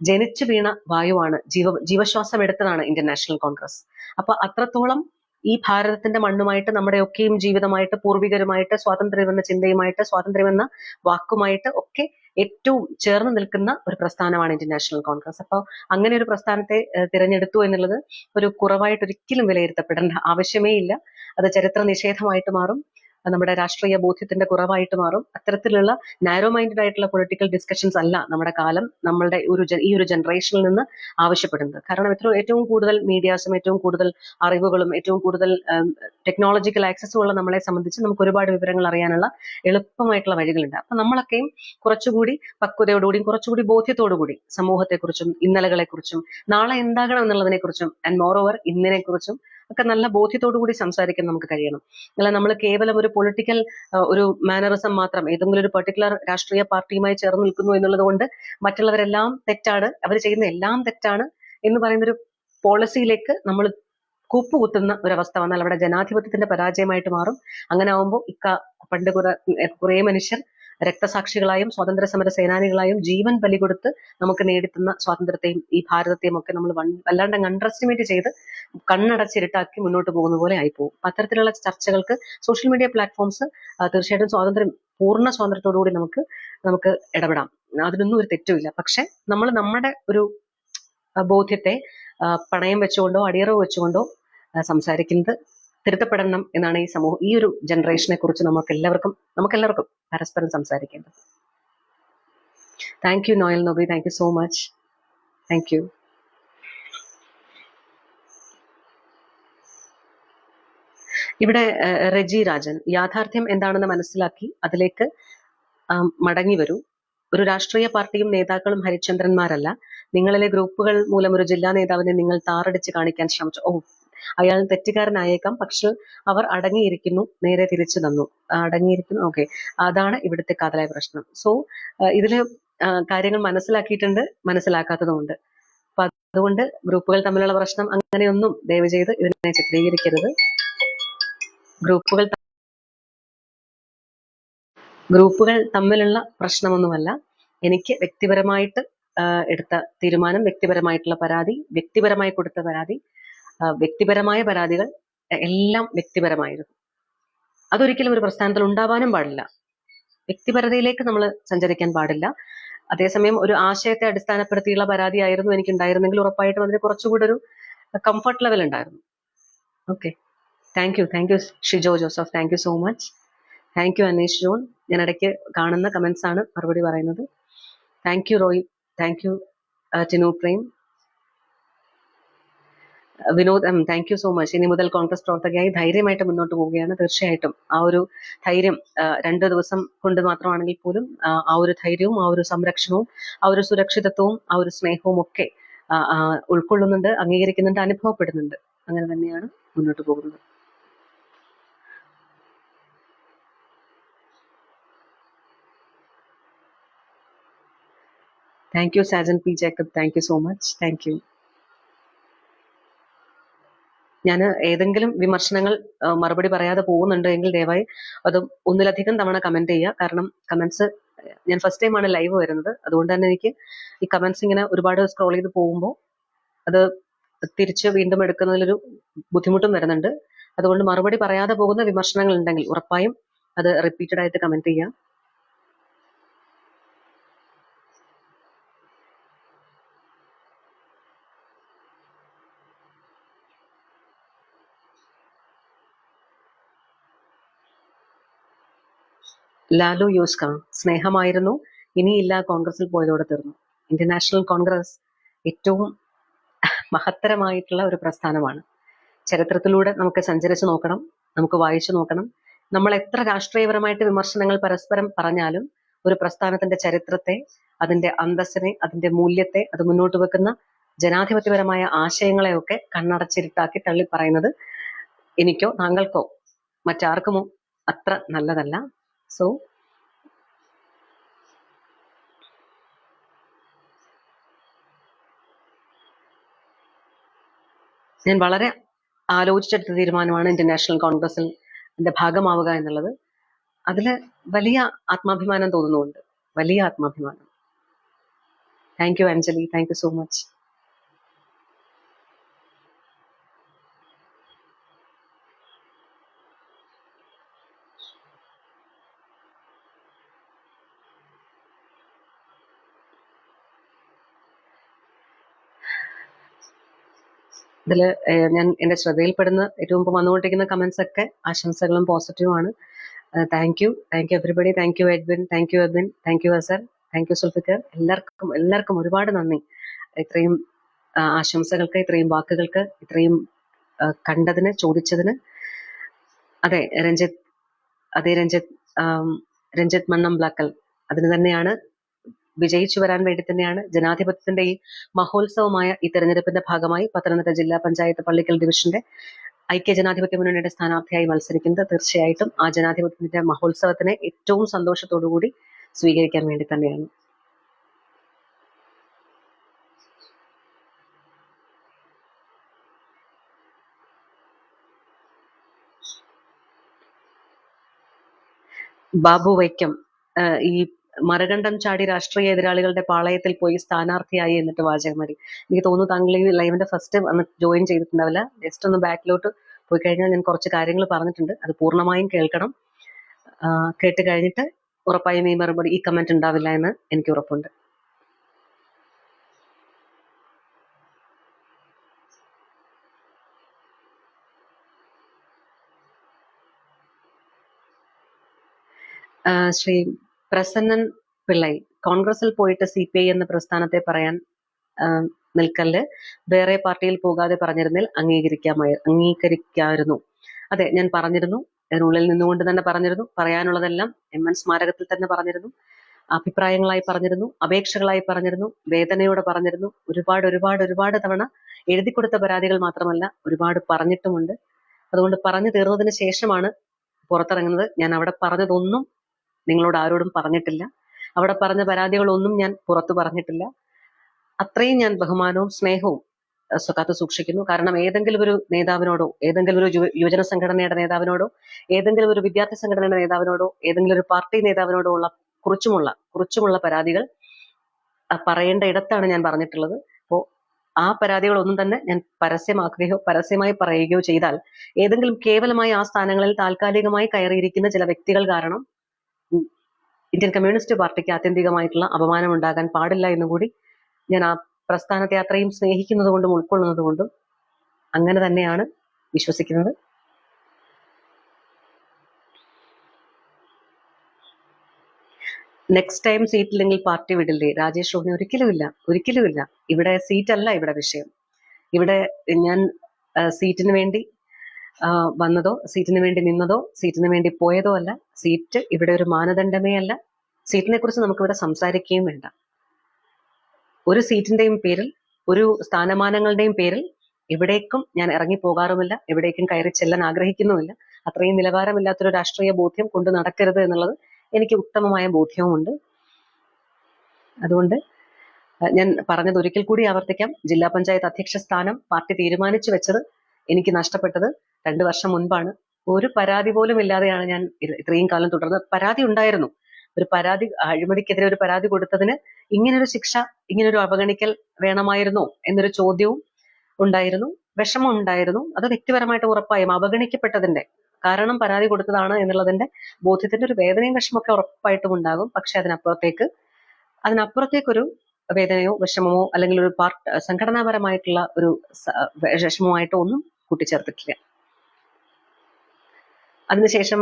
ജനിച്ചു വീണ വായുവാണ്, ജീവശ്വാസം എടുത്തതാണ് ഇന്ത്യൻ നാഷണൽ കോൺഗ്രസ്. അപ്പൊ അത്രത്തോളം ഈ ഭാരതത്തിന്റെ മണ്ണുമായിട്ട് നമ്മുടെയൊക്കെയും ജീവിതമായിട്ട് പൂർവികരുമായിട്ട് സ്വാതന്ത്ര്യമെന്ന ചിന്തയുമായിട്ട് സ്വാതന്ത്ര്യമെന്ന വാക്കുമായിട്ട് ഒക്കെ ഏറ്റവും ചേർന്ന് നിൽക്കുന്ന ഒരു പ്രസ്ഥാനമാണ് ഇന്ത്യൻ നാഷണൽ കോൺഗ്രസ്. അപ്പോൾ അങ്ങനെ ഒരു പ്രസ്ഥാനത്തെ തിരഞ്ഞെടുത്തു എന്നുള്ളത് ഒരു കുറവായിട്ട് ഒരിക്കലും വിലയിരുത്തപ്പെടേണ്ട ആവശ്യമേ ഇല്ല. അത് ചരിത്ര നിഷേധമായിട്ട് മാറും, നമ്മുടെ രാഷ്ട്രീയ ബോധ്യത്തിന്റെ കുറവായിട്ട് മാറും. അത്തരത്തിലുള്ള നാരോ മൈൻഡഡ് ആയിട്ടുള്ള പൊളിറ്റിക്കൽ ഡിസ്കഷൻസ് അല്ല നമ്മുടെ കാലം നമ്മളുടെ ഈ ഒരു ജനറേഷനിൽ നിന്ന് ആവശ്യപ്പെടുന്നത്. കാരണം ഏറ്റവും കൂടുതൽ മീഡിയാസും ഏറ്റവും കൂടുതൽ അറിവുകളും ഏറ്റവും കൂടുതൽ ടെക്നോളജിക്കൽ ആക്സസും ഉള്ള നമ്മളെ സംബന്ധിച്ച് നമുക്ക് ഒരുപാട് വിവരങ്ങൾ അറിയാനുള്ള എളുപ്പമായിട്ടുള്ള വഴികളുണ്ട്. അപ്പൊ നമ്മളൊക്കെയും കുറച്ചുകൂടി പക്വതയോടുകൂടിയും കുറച്ചുകൂടി ബോധ്യത്തോടുകൂടി സമൂഹത്തെക്കുറിച്ചും ഇന്നലകളെക്കുറിച്ചും നാളെ എന്താകണം എന്നുള്ളതിനെ കുറിച്ചും ആൻഡ് മോർ ഓവർ ഇന്നിനെ കുറിച്ചും ഒക്കെ നല്ല ബോധ്യത്തോടു കൂടി സംസാരിക്കാൻ നമുക്ക് കഴിയണം. അല്ല നമ്മൾ കേവലം ഒരു പൊളിറ്റിക്കൽ ഒരു മാനറിസം മാത്രം ഏതെങ്കിലും ഒരു പെർട്ടിക്കുലർ രാഷ്ട്രീയ പാർട്ടിയുമായി ചേർന്ന് നിൽക്കുന്നു എന്നുള്ളത് കൊണ്ട് മറ്റുള്ളവരെല്ലാം തെറ്റാണ്, അവർ ചെയ്യുന്ന എല്ലാം തെറ്റാണ് എന്ന് പറയുന്ന ഒരു പോളിസിയിലേക്ക് നമ്മൾ കൂപ്പുകുത്തുന്ന ഒരവസ്ഥ വന്നാൽ അവിടെ ജനാധിപത്യത്തിന്റെ പരാജയമായിട്ട് മാറും. അങ്ങനെ ആവുമ്പോൾ പണ്ട് കുറെ മനുഷ്യർ രക്തസാക്ഷികളായും സ്വാതന്ത്ര്യ സമര സേനാനികളായും ജീവൻ ബലി കൊടുത്ത് നമുക്ക് നേടിത്തുന്ന സ്വാതന്ത്ര്യത്തെയും ഈ ഭാരതത്തെയും ഒക്കെ നമ്മൾ വല്ലാണ്ട് അണ്ടർ എസ്റ്റിമേറ്റ് ചെയ്ത് കണ്ണടച്ചിരുട്ടാക്കി മുന്നോട്ട് പോകുന്ന പോലെ ആയിപ്പോകും. അത്തരത്തിലുള്ള ചർച്ചകൾക്ക് സോഷ്യൽ മീഡിയ പ്ലാറ്റ്ഫോംസ് തീർച്ചയായിട്ടും പൂർണ്ണ സ്വാതന്ത്ര്യത്തോടുകൂടി നമുക്ക് ഇടപെടാം, അതിനൊന്നും ഒരു തെറ്റുമില്ല. പക്ഷെ നമ്മൾ നമ്മുടെ ഒരു ബോധ്യത്തെ പണയം വെച്ചുകൊണ്ടോ അടിയറവ് വെച്ചുകൊണ്ടോ സംസാരിക്കുന്നത് തിരുത്തപ്പെടണം എന്നാണ് ഈ ഒരു ജനറേഷനെ കുറിച്ച് നമുക്കെല്ലാവർക്കും പരസ്പരം സംസാരിക്കേണ്ടത്. Thank you Noel Noby, thank you so much, thank you. ഇവിടെ റെജി രാജൻ, യാഥാർത്ഥ്യം എന്താണെന്ന് മനസ്സിലാക്കി അതിലേക്ക് മടങ്ങി വരൂ. ഒരു രാഷ്ട്രീയ പാർട്ടിയും നേതാക്കളും ഹരിചന്ദ്രന്മാരല്ല. നിങ്ങളിലെ ഗ്രൂപ്പുകൾ മൂലം ഒരു ജില്ലാ നേതാവിനെ നിങ്ങൾ താറടിച്ച് കാണിക്കാൻ ശ്രമിച്ചു. അയാൾ തെറ്റുകാരനായേക്കാം, പക്ഷെ അവർ അടങ്ങിയിരിക്കുന്നു, നേരെ തിരിച്ചു തന്നു, അടങ്ങിയിരിക്കുന്നു. ഓക്കെ, അതാണ് ഇവിടുത്തെ കാതലായ പ്രശ്നം. സോ ഇതില് കാര്യങ്ങൾ മനസ്സിലാക്കിയിട്ടുണ്ട്, മനസ്സിലാക്കാത്തതുമുണ്ട്. അപ്പൊ അതുകൊണ്ട് ഗ്രൂപ്പുകൾ തമ്മിലുള്ള പ്രശ്നം അങ്ങനെയൊന്നും ദയവ് ചെയ്ത് ഇതിനെ ചിത്രീകരിക്കരുത്. ഗ്രൂപ്പുകൾ തമ്മിലുള്ള പ്രശ്നമൊന്നുമല്ല. എനിക്ക് വ്യക്തിപരമായിട്ട് എടുത്ത തീരുമാനം, വ്യക്തിപരമായിട്ടുള്ള പരാതി, വ്യക്തിപരമായി കൊടുത്ത പരാതി, വ്യക്തിപരമായ പരാതികൾ എല്ലാം വ്യക്തിപരമായിരുന്നു. അതൊരിക്കലും ഒരു പ്രസ്ഥാനത്തിൽ ഉണ്ടാവാനും പാടില്ല. വ്യക്തിപരതയിലേക്ക് നമ്മൾ സഞ്ചരിക്കാൻ പാടില്ല. അതേസമയം ഒരു ആശയത്തെ അടിസ്ഥാനപ്പെടുത്തിയുള്ള പരാതിയായിരുന്നു എനിക്കുണ്ടായിരുന്നെങ്കിൽ ഉറപ്പായിട്ടും അതിന് കുറച്ചുകൂടി ഒരു കംഫർട്ട് ലെവൽ ഉണ്ടായിരുന്നു. Okay, thank you Shijo Joseph, thank you so much. Thank U Aneesh John. ഞാൻ ഇടയ്ക്ക് കാണുന്ന കമന്റ്സ് ആണ് മറുപടി പറയുന്നത്. Thank you Roy, thank you Tinu Prem, Vinod, thank you so much. ഇനി മുതൽ കോൺഗ്രസ് പ്രവർത്തകയായി ധൈര്യമായിട്ട് മുന്നോട്ട് പോവുകയാണ്. തീർച്ചയായിട്ടും ആ ഒരു ധൈര്യം 2 ദിവസം കൊണ്ട് മാത്രമാണെങ്കിൽ പോലും ആ ഒരു ധൈര്യവും ആ ഒരു സംരക്ഷണവും ആ ഒരു സുരക്ഷിതത്വവും ആ ഒരു സ്നേഹവും ഒക്കെ ഉൾക്കൊള്ളുന്നുണ്ട്, അംഗീകരിക്കുന്നുണ്ട്, അനുഭവപ്പെടുന്നുണ്ട്. അങ്ങനെ തന്നെയാണ് മുന്നോട്ട് പോകുന്നത്. Thank you Sajan P Jacob, thank you so much, thank U. ഞാൻ ഏതെങ്കിലും വിമർശനങ്ങൾ മറുപടി പറയാതെ പോകുന്നുണ്ട് എങ്കിൽ ദയവായി അത് ഒന്നിലധികം തവണ കമന്റ് ചെയ്യുക. കാരണം കമന്റ്സ്, ഞാൻ ഫസ്റ്റ് ടൈമാണ് ലൈവ് വരുന്നത്, അതുകൊണ്ട് തന്നെ എനിക്ക് ഈ കമന്റ്സ് ഇങ്ങനെ ഒരുപാട് സ്ക്രോൾ ചെയ്ത് പോകുമ്പോൾ അത് തിരിച്ച് വീണ്ടും എടുക്കുന്നതിലൊരു ബുദ്ധിമുട്ടും വരുന്നുണ്ട്. അതുകൊണ്ട് മറുപടി പറയാതെ പോകുന്ന വിമർശനങ്ങൾ ഉണ്ടെങ്കിൽ ഉറപ്പായും അത് റിപ്പീറ്റഡ് ആയിട്ട് കമന്റ് ചെയ്യുക. ലാലു യൂസ്ക, സ്നേഹമായിരുന്നു, ഇനിയില്ല, കോൺഗ്രസിൽ പോയതോടെ തീർന്നു. ഇന്ത്യൻ നാഷണൽ കോൺഗ്രസ് ഏറ്റവും മഹത്തരമായിട്ടുള്ള ഒരു പ്രസ്ഥാനമാണ്. ചരിത്രത്തിലൂടെ നമുക്ക് സഞ്ചരിച്ചു നോക്കണം, നമുക്ക് വായിച്ചു നോക്കണം. നമ്മൾ എത്ര രാഷ്ട്രീയപരമായിട്ട് വിമർശനങ്ങൾ പരസ്പരം പറഞ്ഞാലും ഒരു പ്രസ്ഥാനത്തിന്റെ ചരിത്രത്തെ, അതിന്റെ അന്തസ്സിനെ, അതിന്റെ മൂല്യത്തെ, അത് മുന്നോട്ട് വെക്കുന്ന ജനാധിപത്യപരമായ ആശയങ്ങളെയൊക്കെ കണ്ണടച്ചിരുട്ടാക്കി തള്ളി പറയുന്നത് എനിക്കോ താങ്കൾക്കോ മറ്റാർക്കുമോ അത്ര നല്ലതല്ല. സോ ഞാൻ വളരെ ആലോചിച്ചെടുത്ത തീരുമാനമാണ് ഇന്ത്യൻ നാഷണൽ കോൺഗ്രസിൽ ഭാഗമാവുക എന്നുള്ളത്. അതിൽ വലിയ ആത്മാഭിമാനം തോന്നുന്നുണ്ട്, വലിയ ആത്മാഭിമാനം. Thank you Anjali, thank you so much. ഇതില് ഞാൻ എന്റെ ശ്രദ്ധയിൽപ്പെടുന്ന ഏറ്റവും മുമ്പ് വന്നുകൊണ്ടിരിക്കുന്ന കമന്റ്സ് ഒക്കെ ആശംസകളും പോസിറ്റീവുമാണ്. Thank you everybody, thank you Edwin, thank you Edwin, thank you Azhar, thank you Zulfikar. എല്ലാവർക്കും ഒരുപാട് നന്ദി. ഇത്രയും ആശംസകൾക്ക്, ഇത്രയും വാക്കുകൾക്ക്, ഇത്രയും കണ്ടതിന്, ചോദിച്ചതിന്. അതെ രഞ്ജിത്ത് മണ്ണംബ്ലാക്കൽ, അതിന് തന്നെയാണ്, വിജയിച്ചു വരാൻ വേണ്ടി തന്നെയാണ് ജനാധിപത്യത്തിന്റെ ഈ മഹോത്സവമായ ഈ തെരഞ്ഞെടുപ്പിന്റെ ഭാഗമായി പത്തനംതിട്ട ജില്ലാ പഞ്ചായത്ത് പള്ളിക്കൽ ഡിവിഷന്റെ ഐക്യ ജനാധിപത്യ മുന്നണിയുടെ സ്ഥാനാർത്ഥിയായി മത്സരിക്കുന്നത്. തീർച്ചയായിട്ടും ആ ജനാധിപത്യത്തിന്റെ മഹോത്സവത്തിനെ ഏറ്റവും സന്തോഷത്തോടുകൂടി സ്വീകരിക്കാൻ വേണ്ടി തന്നെയാണ്. ബാബു വൈക്കം, ഈ മറുകണ്ഠം ചാടി രാഷ്ട്രീയ എതിരാളികളുടെ പാളയത്തിൽ പോയി സ്ഥാനാർത്ഥിയായി എന്നിട്ട് വാചകം മതി. എനിക്ക് തോന്നുന്നു താങ്കൾ ഈ ലൈവിന്റെ ഫസ്റ്റ് വന്ന് ജോയിൻ ചെയ്തിട്ടുണ്ടാവില്ല. ജസ്റ്റ് ഒന്ന് ബാക്കിലോട്ട് പോയി കഴിഞ്ഞാൽ ഞാൻ കുറച്ച് കാര്യങ്ങൾ പറഞ്ഞിട്ടുണ്ട്, അത് പൂർണ്ണമായും കേൾക്കണം. കേട്ട് കഴിഞ്ഞിട്ട് ഉറപ്പായും ഈ മറുപടി, ഈ കമന്റ് ഉണ്ടാവില്ല എന്ന് എനിക്ക് ഉറപ്പുണ്ട്. ശ്രീ പ്രസന്നൻ പിള്ളൈ, കോൺഗ്രസിൽ പോയിട്ട് CPI എന്ന പ്രസ്ഥാനത്തെ പറയാൻ നിൽക്കല്, വേറെ പാർട്ടിയിൽ പോകാതെ പറഞ്ഞിരുന്നതിൽ അംഗീകരിക്കായിരുന്നു. അതെ, ഞാൻ പറഞ്ഞിരുന്നു, അതിനുള്ളിൽ നിന്നുകൊണ്ട് തന്നെ പറഞ്ഞിരുന്നു. പറയാനുള്ളതെല്ലാം MN സ്മാരകത്തിൽ തന്നെ പറഞ്ഞിരുന്നു, അഭിപ്രായങ്ങളായി പറഞ്ഞിരുന്നു, അപേക്ഷകളായി പറഞ്ഞിരുന്നു, വേദനയോടെ പറഞ്ഞിരുന്നു. ഒരുപാട് തവണ എഴുതി കൊടുത്ത പരാതികൾ മാത്രമല്ല, ഒരുപാട് പറഞ്ഞിട്ടുമുണ്ട്. അതുകൊണ്ട് പറഞ്ഞു തീർന്നതിന് ശേഷമാണ് പുറത്തിറങ്ങുന്നത്. ഞാൻ അവിടെ പറഞ്ഞതൊന്നും നിങ്ങളോട് ആരോടും പറഞ്ഞിട്ടില്ല, അവിടെ പറഞ്ഞ പരാതികളൊന്നും ഞാൻ പുറത്തു പറഞ്ഞിട്ടില്ല. അത്രയും ഞാൻ ബഹുമാനവും സ്നേഹവും കാത്തു സൂക്ഷിക്കുന്നു. കാരണം ഏതെങ്കിലും ഒരു നേതാവിനോടോ, ഏതെങ്കിലും ഒരു യുവജന സംഘടനയുടെ നേതാവിനോടോ, ഏതെങ്കിലും ഒരു വിദ്യാർത്ഥി സംഘടനയുടെ നേതാവിനോടോ, ഏതെങ്കിലും ഒരു പാർട്ടി നേതാവിനോടോ ഉള്ള കുറിച്ചുമുള്ള പരാതികൾ പറയേണ്ട ഇടത്താണ് ഞാൻ പറഞ്ഞിട്ടുള്ളത്. അപ്പോൾ ആ പരാതികളൊന്നും തന്നെ ഞാൻ പരസ്യമാക്കുകയോ പരസ്യമായി പറയുകയോ ചെയ്താൽ ഏതെങ്കിലും കേവലമായി ആ സ്ഥാനങ്ങളിൽ താൽക്കാലികമായി കയറിയിരിക്കുന്ന ചില വ്യക്തികൾ കാരണം ഇന്ത്യൻ കമ്മ്യൂണിസ്റ്റ് പാർട്ടിക്ക് ആത്യന്തികമായിട്ടുള്ള അപമാനം ഉണ്ടാകാൻ പാടില്ല എന്നുകൂടി ഞാൻ ആ പ്രസ്ഥാനത്തെ അത്രയും സ്നേഹിക്കുന്നത് കൊണ്ടും ഉൾക്കൊള്ളുന്നത് കൊണ്ടും അങ്ങനെ തന്നെയാണ് വിശ്വസിക്കുന്നത്. നെക്സ്റ്റ് ടൈം സീറ്റില്ലെങ്കിൽ പാർട്ടി വിടില്ലേ? രാജേഷ് റോഹിണി ഒരിക്കലുമില്ല. ഇവിടെ സീറ്റല്ല ഇവിടെ വിഷയം. ഇവിടെ ഞാൻ സീറ്റിന് വേണ്ടി വന്നതോ, സീറ്റിന് വേണ്ടി നിന്നതോ, സീറ്റിന് വേണ്ടി പോയതോ അല്ല. സീറ്റ് ഇവിടെ ഒരു മാനദണ്ഡമേ അല്ല. സീറ്റിനെ കുറിച്ച് നമുക്കിവിടെ സംസാരിക്കുകയും വേണ്ട. ഒരു സീറ്റിന്റെയും പേരിൽ, ഒരു സ്ഥാനമാനങ്ങളുടെയും പേരിൽ എവിടേക്കും ഞാൻ ഇറങ്ങി പോകാറുമില്ല, എവിടേക്കും കയറി ചെല്ലാൻ ആഗ്രഹിക്കുന്നുമില്ല. അത്രയും നിലവാരമില്ലാത്തൊരു രാഷ്ട്രീയ ബോധ്യം കൊണ്ട് നടക്കരുത് എന്നുള്ളത് എനിക്ക് ഉത്തമമായ ബോധ്യവുമുണ്ട്. അതുകൊണ്ട് ഞാൻ പറഞ്ഞത് ഒരിക്കൽ കൂടി ആവർത്തിക്കാം. ജില്ലാ പഞ്ചായത്ത് അധ്യക്ഷ സ്ഥാനം പാർട്ടി തീരുമാനിച്ചു വെച്ചത് എനിക്ക് നഷ്ടപ്പെട്ടത് 2 വർഷം മുൻപാണ്. ഒരു പരാതി പോലും ഇല്ലാതെയാണ് ഞാൻ ഇത്രയും കാലം തുടർന്നത്. പരാതി ഉണ്ടായിരുന്നു. ഒരു പരാതി, അഴിമതിക്കെതിരെ ഒരു പരാതി കൊടുത്തതിന് ഇങ്ങനൊരു ശിക്ഷ, ഇങ്ങനൊരു അവഗണിക്കൽ വേണമായിരുന്നോ എന്നൊരു ചോദ്യവും ഉണ്ടായിരുന്നു, വിഷമം ഉണ്ടായിരുന്നു. അത് വ്യക്തിപരമായിട്ട് ഉറപ്പായും അവഗണിക്കപ്പെട്ടതിന്റെ കാരണം പരാതി കൊടുത്തതാണ് എന്നുള്ളതിന്റെ ബോധ്യത്തിന്റെ ഒരു വേദനയും വിഷമമൊക്കെ ഉറപ്പായിട്ടും ഉണ്ടാകും. പക്ഷെ അതിനപ്പുറത്തേക്കൊരു വേദനയോ വിഷമമോ അല്ലെങ്കിൽ ഒരു സംഘടനാപരമായിട്ടുള്ള ഒരു വിഷമമായിട്ടോ ഒന്നും കൂട്ടിച്ചേർത്തിട്ടില്ല. അതിനുശേഷം